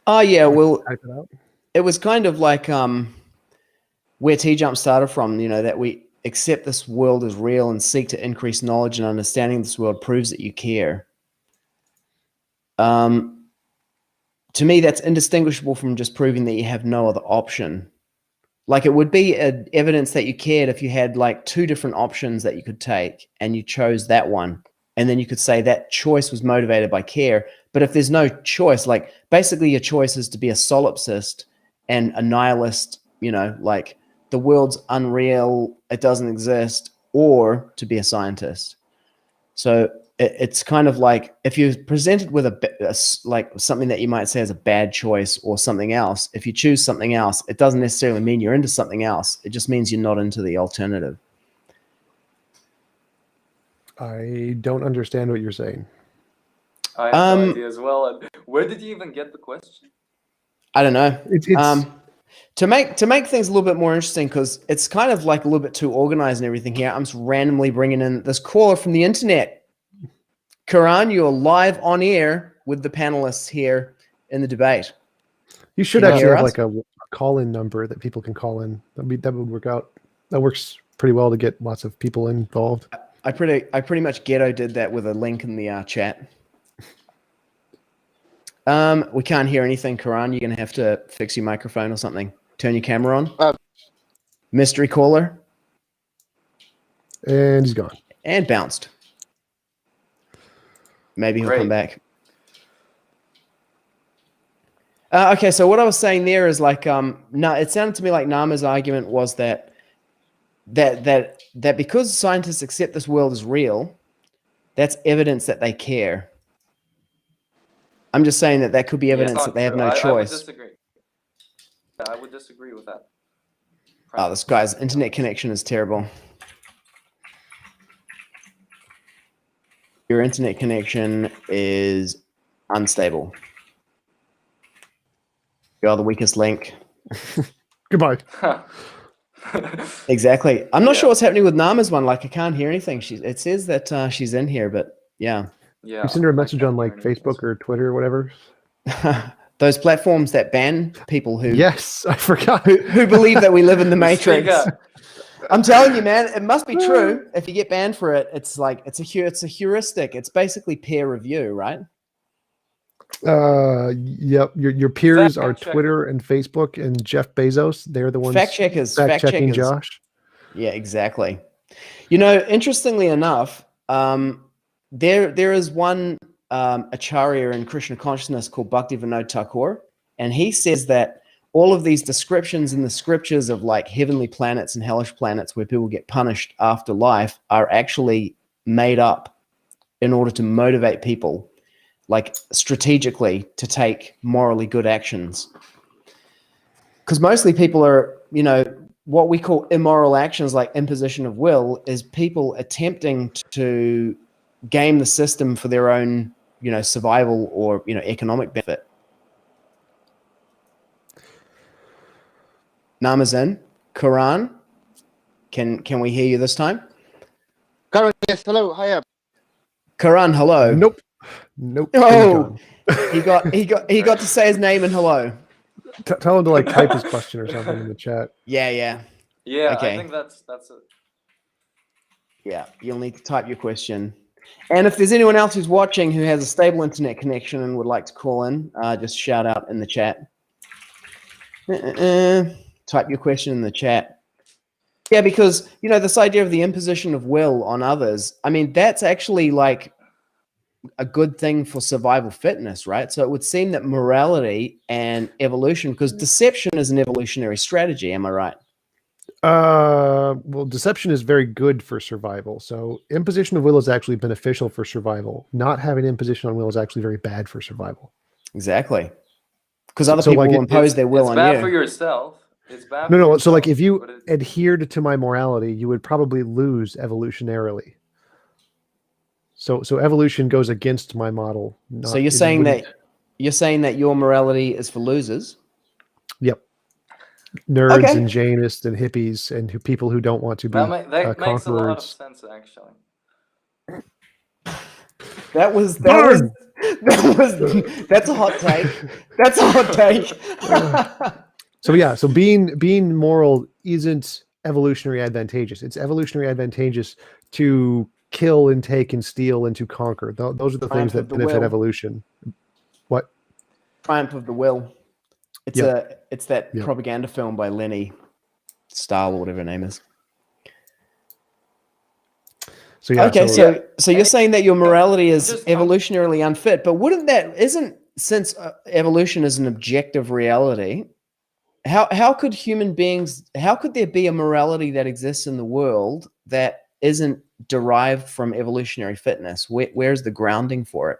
Oh yeah, well, Type it out. it was kind of like where TJump started from, that we accept this world as real and seek to increase knowledge and understanding of this world proves that you care. To me, that's indistinguishable from just proving that you have no other option. Like, it would be evidence that you cared if you had like two different options that you could take and you chose that one. And then you could say that choice was motivated by care. But if there's no choice, like basically your choice is to be a solipsist and a nihilist, like the world's unreal, it doesn't exist, or to be a scientist. So it's kind of like if you're presented with like something that you might say is a bad choice or something else, if you choose something else, it doesn't necessarily mean you're into something else. It just means you're not into the alternative. I don't understand what you're saying. I have no idea as well. And where did you even get the question? I don't know. It's To make things a little bit more interesting, because it's kind of like a little bit too organized and everything here, I'm just randomly bringing in this caller from the internet. Karan, you're live on air with the panelists here in the debate. you should Can you actually hear have us? like a call-in number that people can call in. That would work out. That works pretty well to get lots of people involved. I pretty much ghetto did that with a link in the chat. We can't hear anything, Karan. You're gonna have to fix your microphone or something. Turn your camera on. Mystery caller. And he's gone. And bounced. Maybe he'll come back. Okay, so what I was saying there is like, no, it sounded to me like Nama's argument was that because scientists accept this world as real, that's evidence that they care. I'm just saying that could be evidence that they have no choice. I would disagree. I would disagree with that. Oh, this guy's internet connection is terrible. Your internet connection is unstable. You are the weakest link. Goodbye. Exactly. I'm not sure what's happening with Nama's one. Like, I can't hear anything. It says that she's in here, but yeah. Yeah. You send her a message on like Facebook or Twitter or whatever. Those platforms that ban people who yes, I forgot who believe that we live in the Matrix. I'm telling you, man, it must be true. If you get banned for it, it's like it's a heuristic. It's basically peer review, right? Yep. Your peers are Twitter and Facebook and Jeff Bezos. They're the ones fact checkers. Josh. Yeah, exactly. You know, interestingly enough, there is one acharya in Krishna consciousness called Bhaktivinoda Thakur, and he says that all of these descriptions in the scriptures of like heavenly planets and hellish planets where people get punished after life are actually made up in order to motivate people, like strategically, to take morally good actions. Because mostly people are, you know, what we call immoral actions like imposition of will is people attempting to game the system for their own, you know, survival or, you know, economic benefit. Nama's in. Karan, can we hear you this time? Karan, yes, hello, hiya. Karan, hello. Nope. Oh, he got to say his name and hello. Tell him to like type his question or something in the chat. Yeah. Okay. I think that's it. Yeah, you'll need to type your question. And if there's anyone else who's watching who has a stable internet connection and would like to call in, just shout out in the chat. Type your question in the chat. Yeah, because, you know, this idea of the imposition of will on others, I mean, that's actually like a good thing for survival fitness, right? So it would seem that morality and evolution, because deception is an evolutionary strategy, am I right? Well, deception is very good for survival. So imposition of will is actually beneficial for survival. Not having imposition on will is actually very bad for survival. Exactly. Because other people will impose their will on you. It's bad for yourself. It's bad. No. So like if you adhered to my morality, you would probably lose evolutionarily. So evolution goes against my model. So you're saying that your morality is for losers? Yep. Nerds and Jainists and hippies and people who don't want to be that makes a lot of sense, actually. That's a hot take. That's a hot take. So being moral isn't evolutionary advantageous. It's evolutionary advantageous to kill and take and steal and to conquer. Those are the things that benefit evolution. What? Triumph of the Will. It's that propaganda film by Lenny Stahl or whatever her name is. So yeah. Okay, so you're saying that your morality is evolutionarily unfit, but since evolution is an objective reality, how could there be a morality that exists in the world that isn't derived from evolutionary fitness? Where's the grounding for it?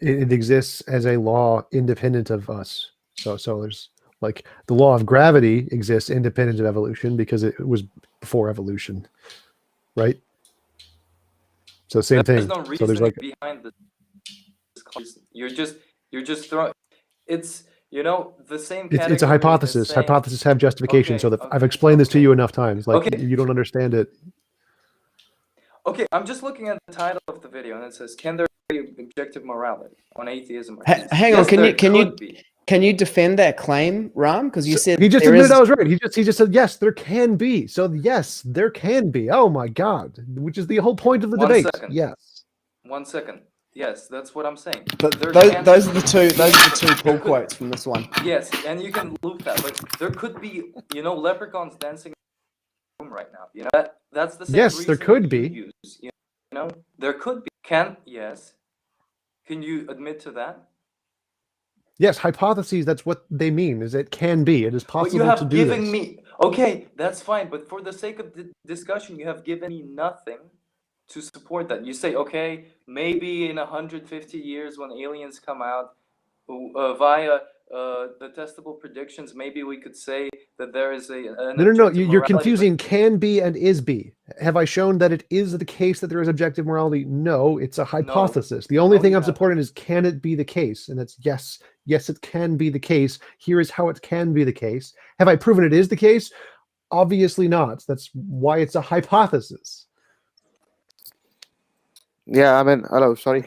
It exists as a law independent of us. So there's like the law of gravity exists independent of evolution because it was before evolution, right? So same thing. There's no reason behind this. You're just throwing. It's the same. It's a hypothesis. Hypotheses have justification. So I've explained this to you enough times. Like you don't understand it. Okay, I'm just looking at the title of the video, and it says, "Can there be objective morality on atheism?" Hang on, can Can you defend that claim, Ram? Because you said he just there admitted is- I was right. He just said yes, there can be. So yes, there can be. Oh my God, which is the whole point of the One debate. second. Yes. 1 second. Yes, that's what I'm saying. But There those, can those be- are the two pull there could- quotes from this one. Yes, and you can loop that, but there could be, leprechauns dancing in the room right now. That's the same Yes, there reason could that you be. use. There could be. Yes. Can you admit to that? Yes, hypotheses, that's what they mean, is it can be. It is But you possible have to do given this. me. Okay, that's fine. But for the sake of the discussion, you have given me nothing to support that. You say, okay, maybe in 150 years when aliens come out via the testable predictions, maybe we could say that there is an No, objective you're morality, confusing can be and is be. Have I shown that it is the case that there is objective morality? No, it's a hypothesis. The only No, thing you I'm haven't. supporting is can it be the case? And that's yes, it can be the case. Here is how it can be the case. Have I proven it is the case? Obviously not. That's why it's a hypothesis. Yeah, I mean, hello, sorry.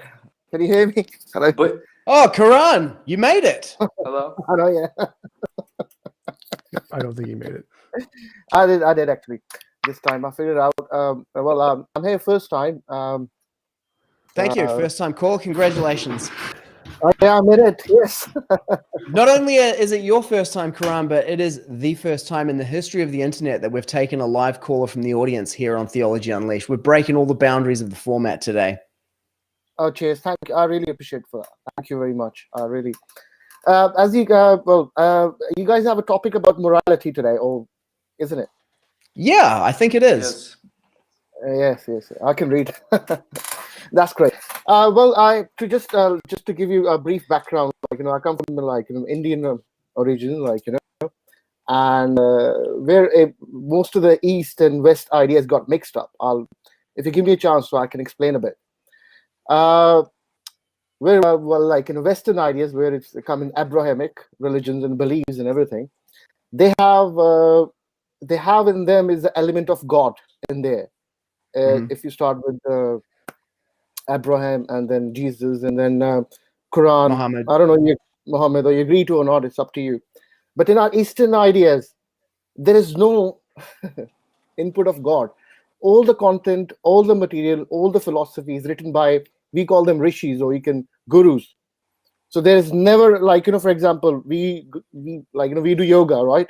Can you hear me? Hello. But Oh, Karan, you made it. hello. Hello, yeah. I don't think he made it. I did actually. This time I figured out. I'm here first time. Thank you. First time call. Congratulations. Yeah, I made it. Yes. Not only is it your first time, Karan, but it is the first time in the history of the internet that we've taken a live caller from the audience here on Theology Unleashed. We're breaking all the boundaries of the format today. Oh, cheers. Thank you. I really appreciate for that. Thank you very much. I really. As you you guys have a topic about morality today, or isn't it? Yeah, I think it is. Yes. Yes. I can read. That's great. Just to give you a brief background, I come from Indian origin, and where most of the East and West ideas got mixed up. If you give me a chance, so I can explain a bit. In Western ideas, where it's come in Abrahamic religions and beliefs and everything, they have in them is the element of God in there. If you start with Abraham and then Jesus and then Quran, Muhammad. I don't know Muhammad, or you agree to or not, it's up to you. But in our Eastern ideas, there is no input of God. All the content, all the material, all the philosophy is written by, we call them rishis, or gurus. So there is never for example, we do yoga, right?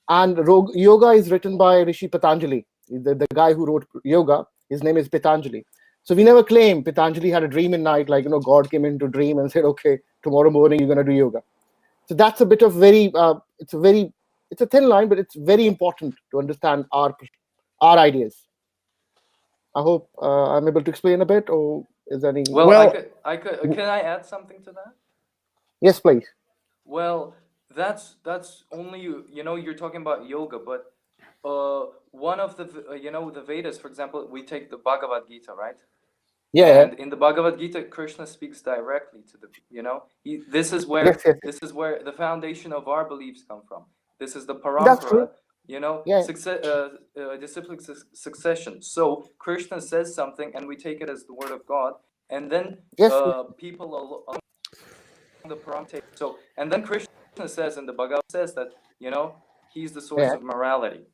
And yoga is written by Rishi Patanjali, the guy who wrote yoga. His name is Patanjali. So we never claim Patanjali had a dream in night, God came into dream and said, okay, tomorrow morning you're going to do yoga. So that's a bit of it's a thin line, but it's very important to understand our ideas. I hope I'm able to explain a bit, or is there any? Well, I could. Can I add something to that? Yes, please. Well, that's only you're talking about yoga, but one of the the Vedas, for example, we take the Bhagavad Gita, right? Yeah. And in the Bhagavad Gita, Krishna speaks directly to this is where Yes. this is where the foundation of our beliefs come from. This is the That's true. parampara, disciplic succession. So Krishna says something, and we take it as the word of God, and then people along the parampara. So and then Krishna says, and the Bhagavad says that he's the source of morality.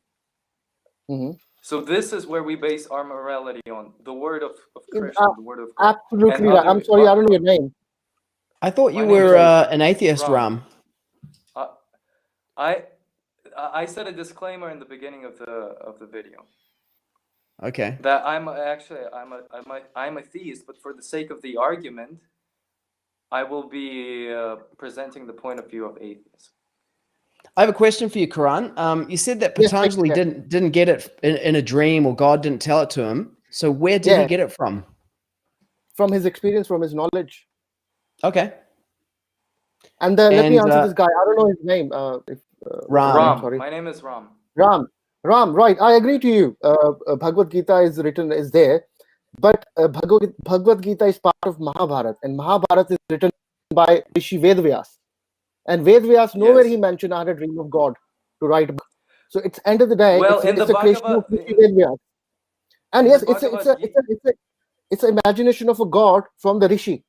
Mm-hmm. So this is where we base our morality on the word of Krishna, the word of God. Absolutely right. I'm sorry, I don't know your name. I thought you My name were is an atheist, Ram. Ram. I said a disclaimer in the beginning of the video Okay. that I'm a theist, but for the sake of the argument, I will be presenting the point of view of atheists. I have a question for you, Karan. You said that Patanjali didn't get it in a dream, or God didn't tell it to him. So where did he get it from? From his experience, from his knowledge. Okay. And let me answer this guy. I don't know his name. Ram. Sorry. My name is Ram. Ram. Right. I agree to you. Bhagavad Gita is there, but Bhagavad Gita is part of Mahabharata, and Mahabharata is written by Rishi Vedvyas. And Vedvyas, nowhere he mentioned I had a dream of God to write a book. So it's end of the day, it's a creation of Rishi Vedvyas. And yes, it's an imagination of a God from the Rishi.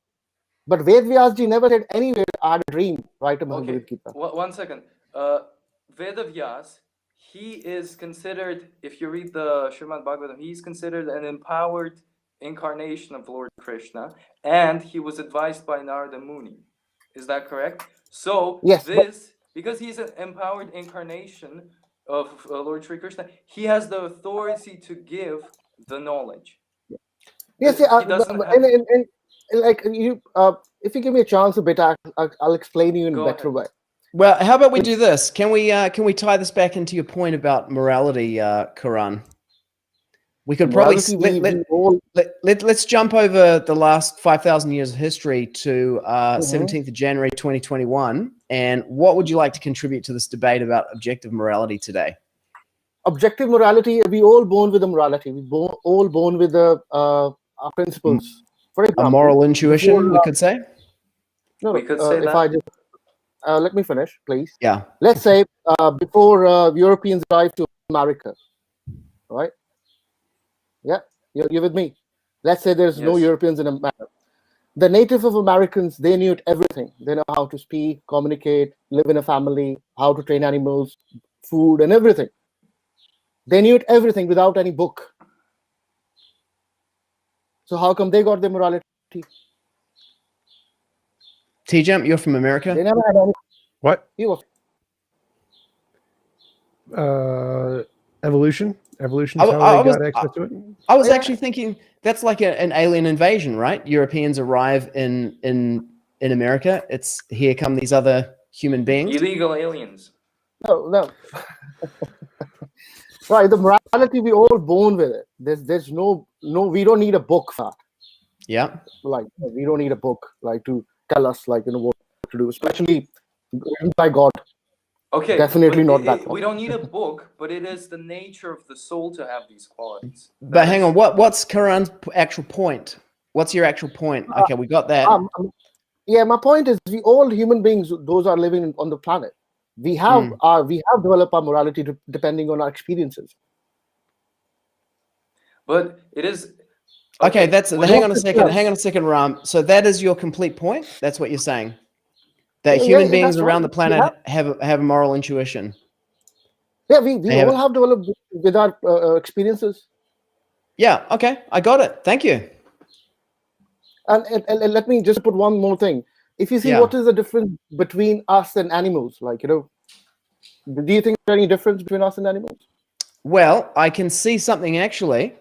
But Ved Vyasji never said anywhere, I had a dream, write a Bhagavad Okay, Gita. one second. Veda Vyas, he is considered, if you read the Srimad Bhagavatam, he's considered an empowered incarnation of Lord Krishna, and he was advised by Narada Muni. Is that correct? So Yes, this, because he's an empowered incarnation of Lord Sri Krishna, he has the authority to give the knowledge. yes, He doesn't have. and like you, if you give me a chance a bit, I'll explain you in a Go better ahead. way. Well, how about we do this? Can we tie this back into your point about morality, Karan? We could probably Morality, we all, let's jump over the last 5,000 years of history to 17th of January 2021. And what would you like to contribute to this debate about objective morality today? objective morality, we all born with a morality. We all born with the principles. For example, A moral intuition, we could say. No, We could say if that. I just let me finish, please. Yeah. Let's say before Europeans arrived to America, right? Yeah, you're with me. Let's say there's no Yes. Europeans in America. The native of Americans, they knew everything. They know how to speak, communicate, live in a family, how to train animals, food, and everything. They knew everything without any book. So how come they got their morality? TJump, you're from America. They never had any. What? He was. Evolution. Evolution is I how they was- got access to it. I was Yeah. actually thinking that's like an alien invasion, right? Europeans arrive in America. It's here come these other human beings. Illegal aliens. No. Right, the morality, we all born with it. There's no, we don't need a book for that. Yeah. Like, we don't need a book like to tell us like what to do, especially by God. Okay, Definitely but not that one. we don't need a book, but it is the nature of the soul to have these qualities. But hang on, what's Karan's actual point? What's your actual point? Okay, we got that. Yeah, my point is, we all human beings, those are living on the planet. We have developed our morality depending on our experiences. But it is Okay, that's well, hang on a second, Ram. So that is your complete point? That's what you're saying? That Yeah, human beings that's around right. the planet have a moral intuition. Yeah, we They have all have developed with our experiences. Yeah, okay, I got it. Thank you. And let me just put one more thing. If you see Yeah. what is the difference between us and animals, like, do you think there's any difference between us and animals? Well, I can see something actually.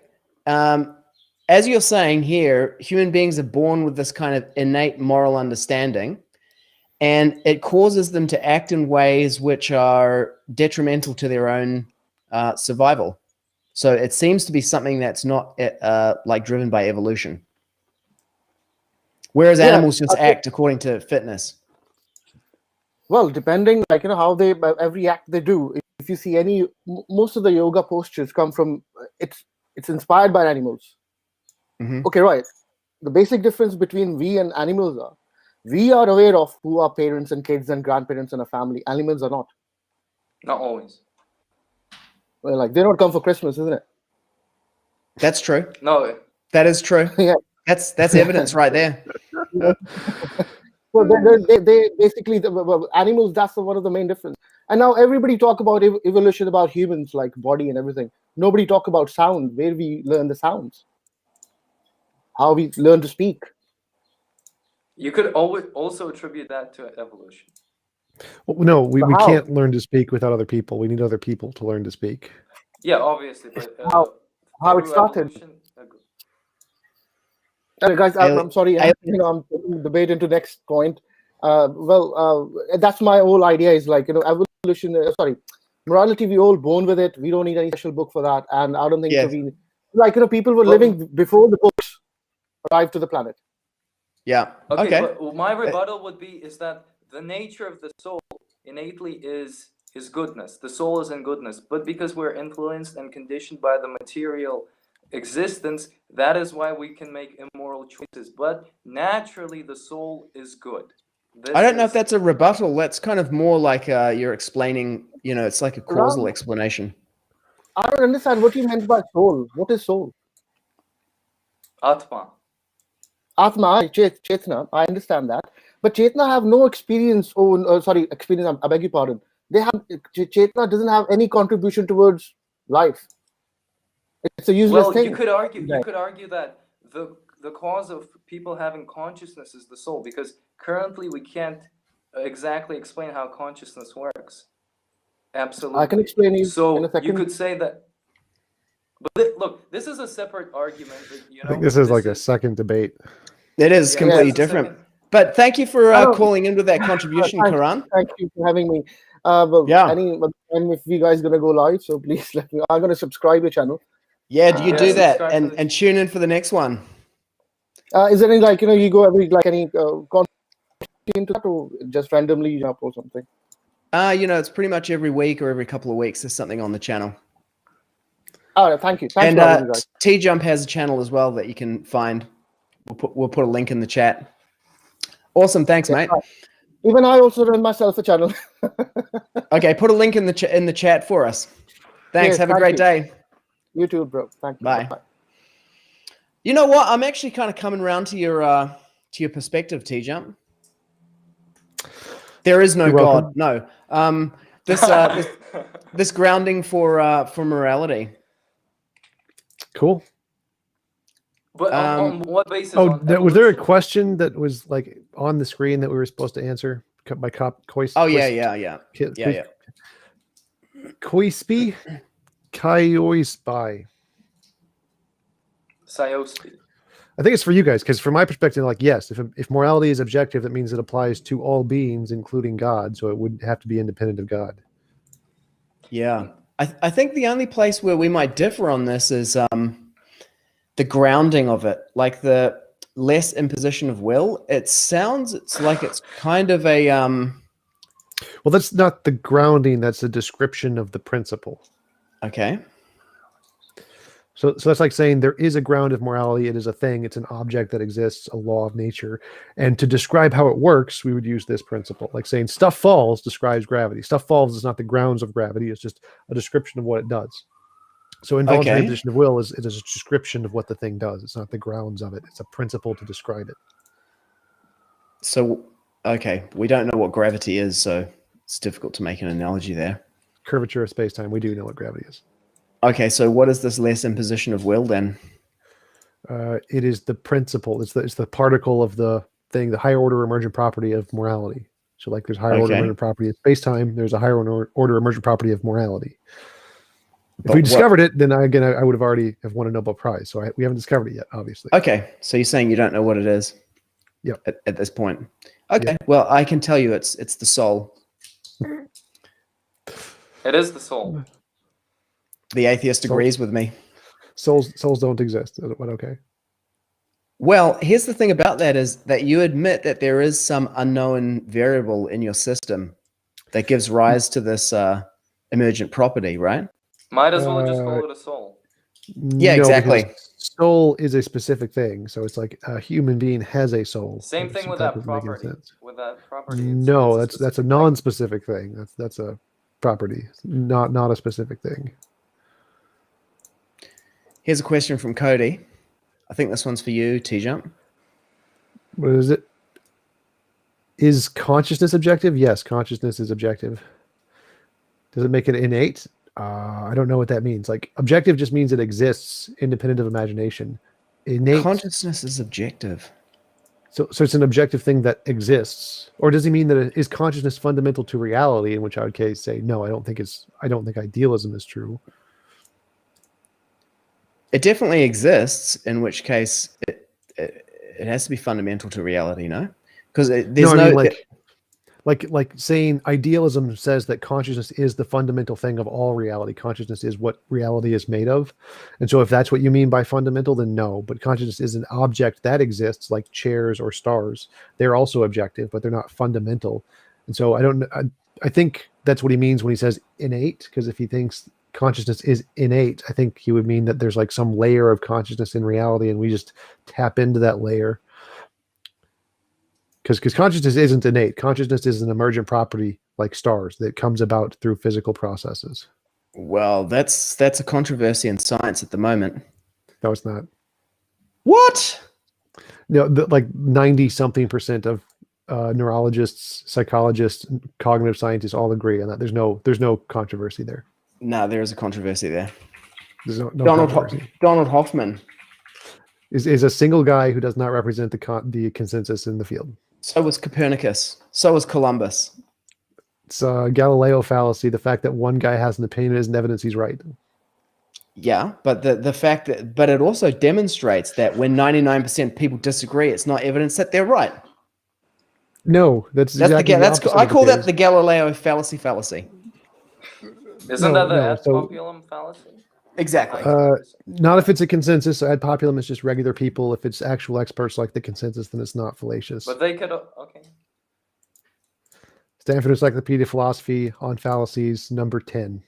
As you're saying here, human beings are born with this kind of innate moral understanding, and it causes them to act in ways which are detrimental to their own survival. So it seems to be something that's not like driven by evolution. Whereas animals just act according to fitness. Well, depending, like, how they, every act they do, if you see most of the yoga postures come from, it's inspired by animals. Mm-hmm. Okay, right. The basic difference between we and animals are, we are aware of who our parents and kids and grandparents and a family. Animals are not. not always. Well, like, they don't come for Christmas, isn't it? That's true. No, That is true. Yeah. That's evidence right there. So they basically, animals, that's one of the main difference. And now everybody talk about evolution, about humans, like body and everything. Nobody talk about sound, where we learn the sounds, how we learn to speak. you could always also attribute that to evolution. Well, no, we How? can't learn to speak with other people. We need other people to learn to speak. Yeah, obviously, but How it through started. evolution, Guys, I'm sorry, I'm taking the debate into next point. That's my whole idea is like, evolution, morality, we all born with it. We don't need any special book for that. And I don't think Yes. people were living before the books arrived to the planet. Yeah. Okay, Okay. but my rebuttal would be is that the nature of the soul innately is goodness. The soul is in goodness, but because we're influenced and conditioned by the material existence, that is why we can make immoral choices. But naturally, the soul is good. I don't know if that's a rebuttal. That's kind of more like you're explaining, it's like a causal Ram, explanation. I don't understand what you meant by soul. What is soul? Atma. Atma, Chetna, I understand that. But Chetna have no experience. Experience. I beg your pardon. Chetna doesn't have any contribution towards life. It's a useless Well, thing. you could argue that the cause of people having consciousness is the soul, because currently we can't exactly explain how consciousness works. Absolutely. I can explain you so in a second. you could say that. But look, this is a separate argument. That, I think this is like a second debate. It is Yeah, completely it's a different. second. But thank you for Oh. calling in with that contribution, Karan. Thank you for having me. Well, Yeah. and if you guys gonna go live, so please let me. I'm gonna subscribe your channel. Yeah, you Yeah, do that subscribe to the- and tune in for the next one. Is there any you go every any content into that, or just randomly jump or something? It's pretty much every week or every couple of weeks there's something on the channel. All right, thank you. Thanks And for having me, guys. TJump has a channel as well that you can find. We'll put a link in the chat. Awesome, thanks, mate. Even I also run myself a channel. Okay, put a link in the chat for us. Thanks. Yes, Have a thank great you. day. You too, bro. Thank you. Bye. You know what? I'm actually kind of coming around to your perspective, TJump. There is no You're God. welcome. No. This grounding for morality. Cool. But on what basis? Oh, On was there a evolution? question that was like on the screen that we were supposed to answer by Oh yeah. Koispi? Kaiospi. Sayospi. I think it's for you guys, because from my perspective, yes, if morality is objective, that means it applies to all beings, including God. So it would have to be independent of God. Yeah. I think the only place where we might differ on this is the grounding of it, like the less imposition of will. It's like it's kind of a Well, that's not the grounding, that's a description of the principle. okay. So that's like saying there is a ground of morality. It is a thing. It's an object that exists, a law of nature. And to describe how it works, we would use this principle. Like saying stuff falls describes gravity. Stuff falls is not the grounds of gravity. It's just a description of what it does. So involuntary imposition of will is a description of what the thing does. It's not the grounds of it. It's a principle to describe it. So, okay, we don't know what gravity is, so it's difficult to make an analogy there. Curvature of space-time. We do know what gravity is. Okay, so what is this less imposition of will then? It is the principle. It's the particle of the thing, the higher order emergent property of morality. So like there's higher order emergent property of space-time, there's a higher order emergent property of morality. If we discovered it, then I would have already have won a Nobel Prize. So we haven't discovered it yet, obviously. Okay, so you're saying you don't know what it is? Yep. At this point. Okay, well, I can tell you it's the soul. It is the soul. The atheist agrees with me. Souls don't exist, but okay. Well, here's the thing about that is that you admit that there is some unknown variable in your system that gives rise to this emergent property, right? Might as well just call it a soul. Yeah, exactly. Soul is a specific thing, so it's like a human being has a soul. Same thing with that property. With that property. No, that's a non-specific thing. That's a property, not a specific thing. Here's a question from Cody. I think this one's for you, TJump. What is it? Is consciousness objective? Yes, consciousness is objective. Does it make it innate? I don't know what that means. Like objective just means it exists independent of imagination. Innate consciousness is objective. So it's an objective thing that exists. Or does he mean that is consciousness fundamental to reality? In which I would say no. I don't think idealism is true. It definitely exists, in which case it has to be fundamental to reality, no? Because there's like saying idealism says that consciousness is the fundamental thing of all reality. Consciousness is what reality is made of. And so if that's what you mean by fundamental, then no. But consciousness is an object that exists, like chairs or stars. They're also objective, but they're not fundamental. And so I think that's what he means when he says innate, because if he thinks consciousness is innate, I think he would mean that there's like some layer of consciousness in reality and we just tap into that layer. Because consciousness isn't innate. Consciousness is an emergent property like stars that comes about through physical processes. Well, that's a controversy in science at the moment. No, it's not. What? like 90-something% of neurologists, psychologists, cognitive scientists all agree on that. There's no controversy there. No, there is a controversy there. There's no Donald controversy. Donald Hoffman. Is a single guy who does not represent the consensus in the field. So was Copernicus. So was Columbus. It's Galileo fallacy. The fact that one guy has an opinion isn't evidence he's right. Yeah, but the fact that, but it also demonstrates that when 99% of people disagree, it's not evidence that they're right. No, that's exactly the opposite I of call the that case. the Galileo fallacy. Isn't No, that the no, ad so- populum fallacy? Exactly. Not if it's a consensus. Ad populum is just regular people. If it's actual experts like the consensus, then it's not fallacious. But they could, okay. Stanford Encyclopedia of Philosophy on fallacies, number 10.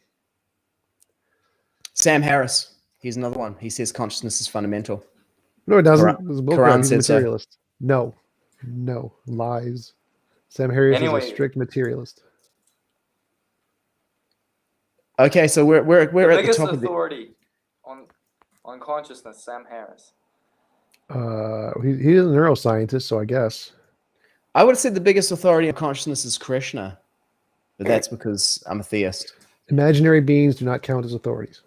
Sam Harris. He's another one. He says consciousness is fundamental. No, it doesn't. Quran- It's bullcrap. Quran He's a said so. materialist. No, lies. Sam Harris is Anyway. a strict materialist. Okay, so we're The at the biggest top of the. authority on consciousness, Sam Harris. He's a neuroscientist, so I guess. I would have said the biggest authority on consciousness is Krishna, but that's because I'm a theist. Imaginary beings do not count as authorities.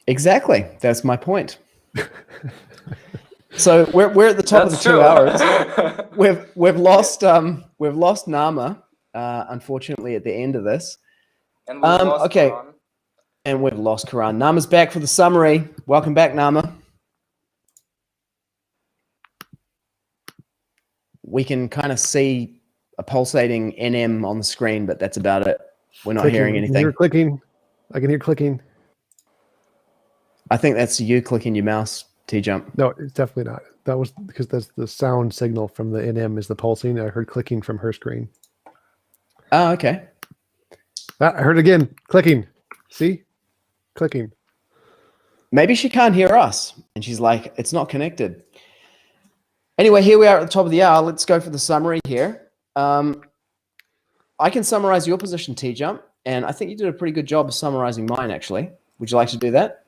Exactly. That's my point. So we're at the top That's of the 2 true. hours. We've lost Nama, unfortunately, at the end of this. And we've lost okay. Quran. And we've lost Quran. Nama's back for the summary. Welcome back, Nama. We can kind of see a pulsating NM on the screen, but that's about it. We're not hearing anything. You're clicking. I can hear clicking. I think that's you clicking your mouse, TJump. No, it's definitely not. That was because that's the sound signal from the NM is the pulsing. I heard clicking from her screen. Oh, okay. I heard again clicking. See? Clicking. Maybe she can't hear us. And she's like, it's not connected. Anyway, here we are at the top of the hour. Let's go for the summary here. I can summarize your position, TJump, and I think you did a pretty good job of summarizing mine, actually. Would you like to do that?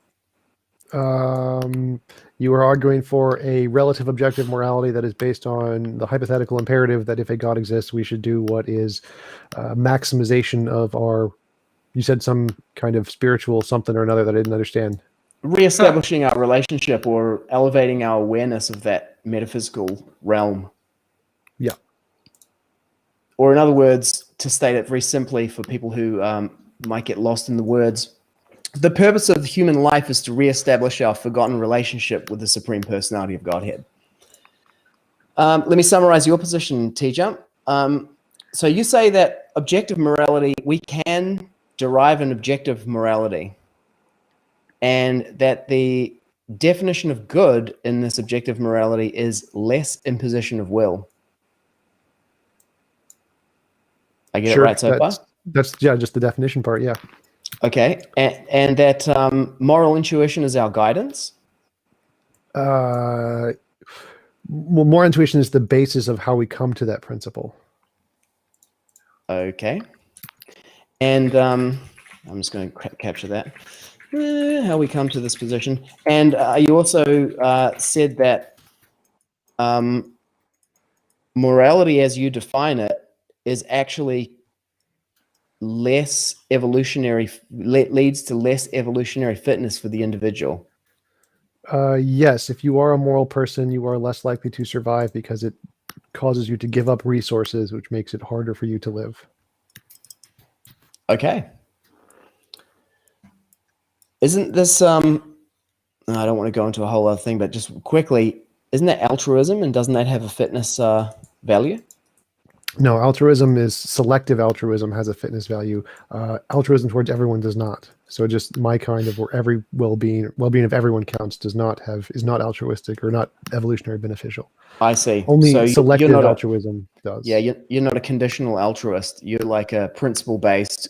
You are arguing for a relative objective morality that is based on the hypothetical imperative that if a God exists, we should do what is maximization of our, you said some kind of spiritual something or another that I didn't understand. Reestablishing our relationship or elevating our awareness of that metaphysical realm. Yeah. Or in other words, to state it very simply for people who might get lost in the words, the purpose of human life is to reestablish our forgotten relationship with the Supreme Personality of Godhead. Let me summarize your position, TJump. So you say that objective morality, we can derive an objective morality, and that the definition of good in this objective morality is less imposition of will. I get it right so far? That's just the definition part, yeah. Okay, and that moral intuition is our guidance? Well, more intuition is the basis of how we come to that principle. Okay. And I'm just going to capture that. How we come to this position. And you also said that morality as you define it is actually less evolutionary, leads to less evolutionary fitness for the individual. Yes, if you are a moral person, you are less likely to survive because it causes you to give up resources, which makes it harder for you to live. Okay. Isn't this, I don't want to go into a whole other thing, but just quickly, isn't that altruism, and doesn't that have a fitness value? No, altruism is selective altruism has a fitness value. Altruism towards everyone does not. So just my kind of where every well-being of everyone counts is not altruistic or not evolutionary beneficial. I see. Only So selective you're not altruism does. Yeah, you're not a conditional altruist. You're like a principle-based.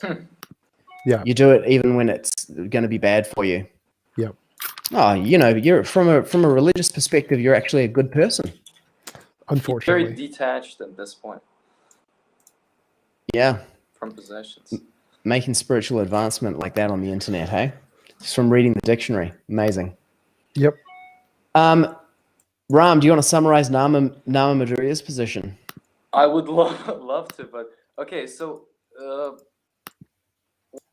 Yeah. You do it even when it's going to be bad for you. Yeah. Oh, you're from a religious perspective, you're actually a good person. Unfortunately. Very detached at this point Yeah. from possessions. Making spiritual advancement like that on the internet, hey? Just from reading the dictionary. Amazing. Yep. Ram, do you want to summarize Nama Madhurya's position? I would love to, but okay. So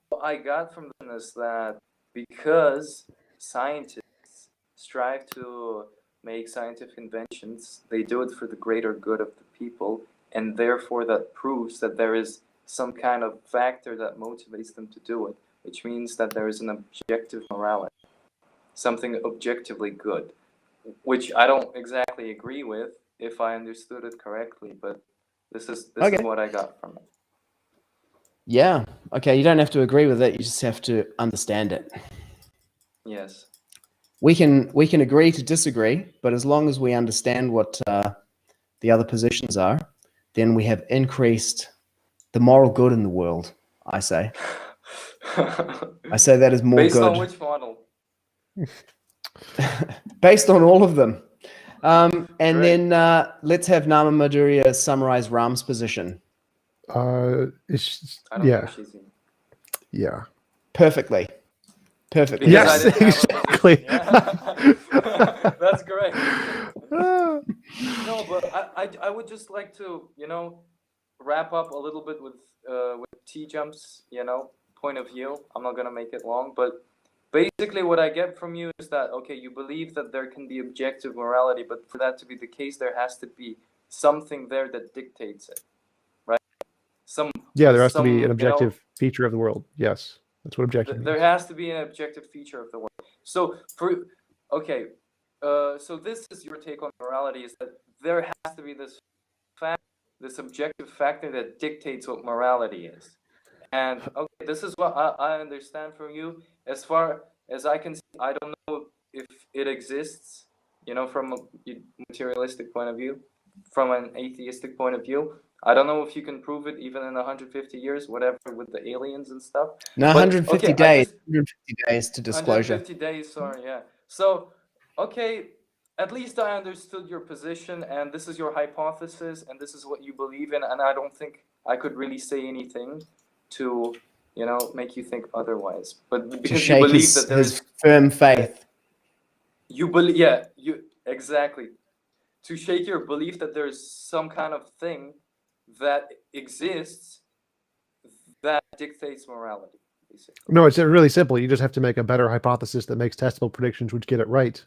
what I got from this is that because scientists strive to make scientific inventions, they do it for the greater good of the people, and therefore that proves that there is some kind of factor that motivates them to do it, which means that there is an objective morality, something objectively good, which I don't exactly agree with if I understood it correctly, but this is what I got from it. Yeah. Okay. You don't have to agree with it. You just have to understand it. Yes. We can agree to disagree, but as long as we understand what the other positions are, then we have increased the moral good in the world. I say. I say that is more Based good. on which model? Based on all of them. And Great. then let's have Nama Madhurya summarize Ram's position. I don't Yeah. think she's in. Yeah. Perfectly. Perfectly. Because Yes, I didn't have a exactly. position. Yeah. That's great. No, but I would just like to, wrap up a little bit with TJump's, point of view. I'm not gonna make it long, but basically what I get from you is that, okay, you believe that there can be objective morality, but for that to be the case, there has to be something there that dictates it, right? There has to be an objective feature of the world. Yes, that's what objective means. There has to be an objective feature of the world. So so this is your take on morality, is that there has to be this fact, this objective factor that dictates what morality is. And okay, this is what I understand from you. As far as I can see, I don't know if it exists, from a materialistic point of view, from an atheistic point of view. I don't know if you can prove it even in 150 years, whatever, with the aliens and stuff. No, But, 150 okay, days. 150 days to disclosure. 150 days, sorry, yeah. So, okay, at least I understood your position, and this is your hypothesis, and this is what you believe in, and I don't think I could really say anything to, make you think otherwise. But To because you shake believe that there his is, firm faith. you believe, yeah, exactly. To shake your belief that there is some kind of thing that exists that dictates morality, basically. No, it's really simple. You just have to make a better hypothesis that makes testable predictions, which get it right.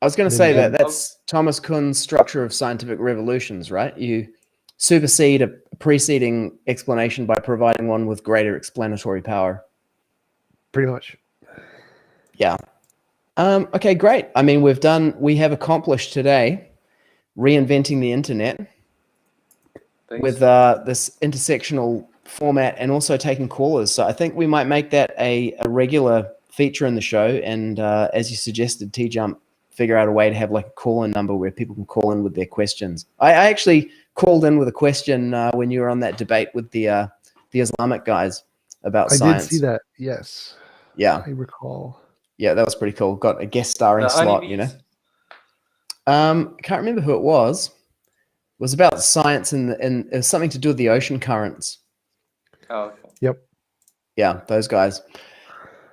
I was going to say that's Thomas Kuhn's structure of scientific revolutions, right? You supersede a preceding explanation by providing one with greater explanatory power. Pretty much. Yeah. Okay, great. I mean, we have accomplished today reinventing the internet. Thanks. With this intersectional format and also taking callers. So I think we might make that a regular feature in the show. And as you suggested, TJump, figure out a way to have like a call-in number where people can call in with their questions. I actually called in with a question when you were on that debate with the Islamic guys about science. I did see that. Yes. Yeah. I recall. Yeah, that was pretty cool. Got a guest starring slot, I can't remember who it was. It was about science and it was something to do with the ocean currents. Oh, okay. Yep. Yeah, those guys.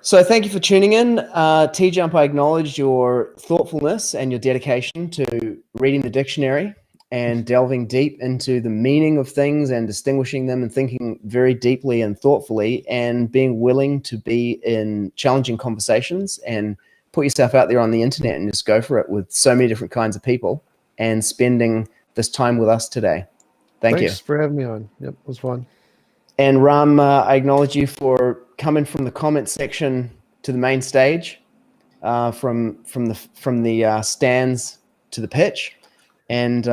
So thank you for tuning in. TJump, I acknowledge your thoughtfulness and your dedication to reading the dictionary and delving deep into the meaning of things and distinguishing them and thinking very deeply and thoughtfully and being willing to be in challenging conversations and put yourself out there on the internet and just go for it with so many different kinds of people and spending this time with us today. Thanks Thanks for having me on. Yep, it was fun. And Ram, I acknowledge you for coming from the comment section to the main stage, from the stands to the pitch, and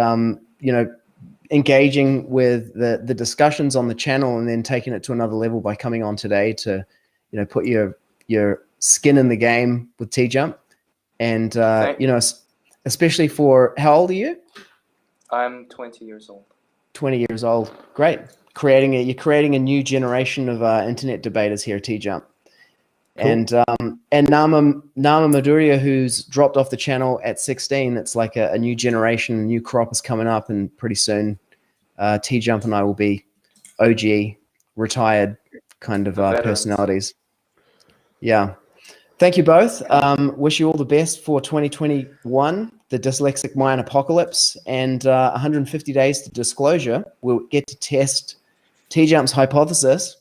engaging with the discussions on the channel, and then taking it to another level by coming on today to put your skin in the game with TJump, and especially for, how old are you? I'm 20 years old. 20 years old. Great. You're creating a new generation of internet debaters here at TJump. Cool. And Nama Madhurya, who's dropped off the channel at 16. It's like a new generation, a new crop is coming up, and pretty soon TJump and I will be OG, retired kind of personalities. Yeah. Thank you both. Wish you all the best for 2021, the Dyslexic Mayan Apocalypse, and 150 days to disclosure. We'll get to test TJump's hypothesis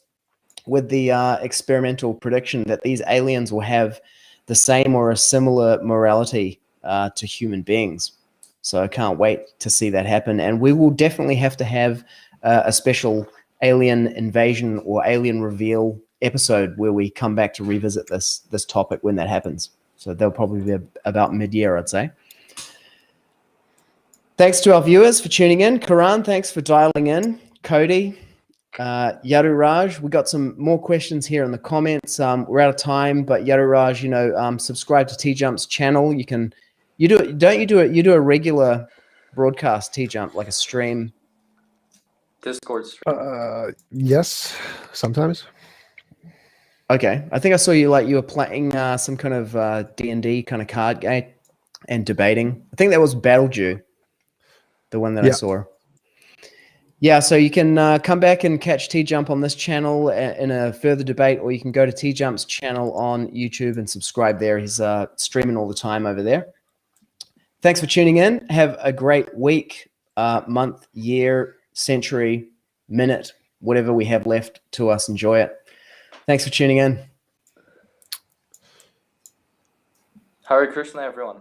with the experimental prediction that these aliens will have the same or a similar morality to human beings. So I can't wait to see that happen. And we will definitely have to have a special alien invasion or alien reveal episode where we come back to revisit this topic when that happens. So they'll probably be about mid-year, I'd say. Thanks to our viewers for tuning in. Karan, thanks for dialing in. Cody, Yaduraj, we got some more questions here in the comments. We're out of time, but Yaduraj, subscribe to TJump's channel. You do a regular broadcast, TJump, like a stream? Discord stream. Yes, sometimes. Okay, I think I saw you were playing some kind of D&D kind of card game and debating. I think that was Battledew, the one that I saw. Yeah, so you can come back and catch TJump on this channel in a further debate, or you can go to TJump's channel on YouTube and subscribe there. He's streaming all the time over there. Thanks for tuning in. Have a great week, month, year, century, minute, whatever we have left to us. Enjoy it. Thanks for tuning in. Hare Krishna, everyone.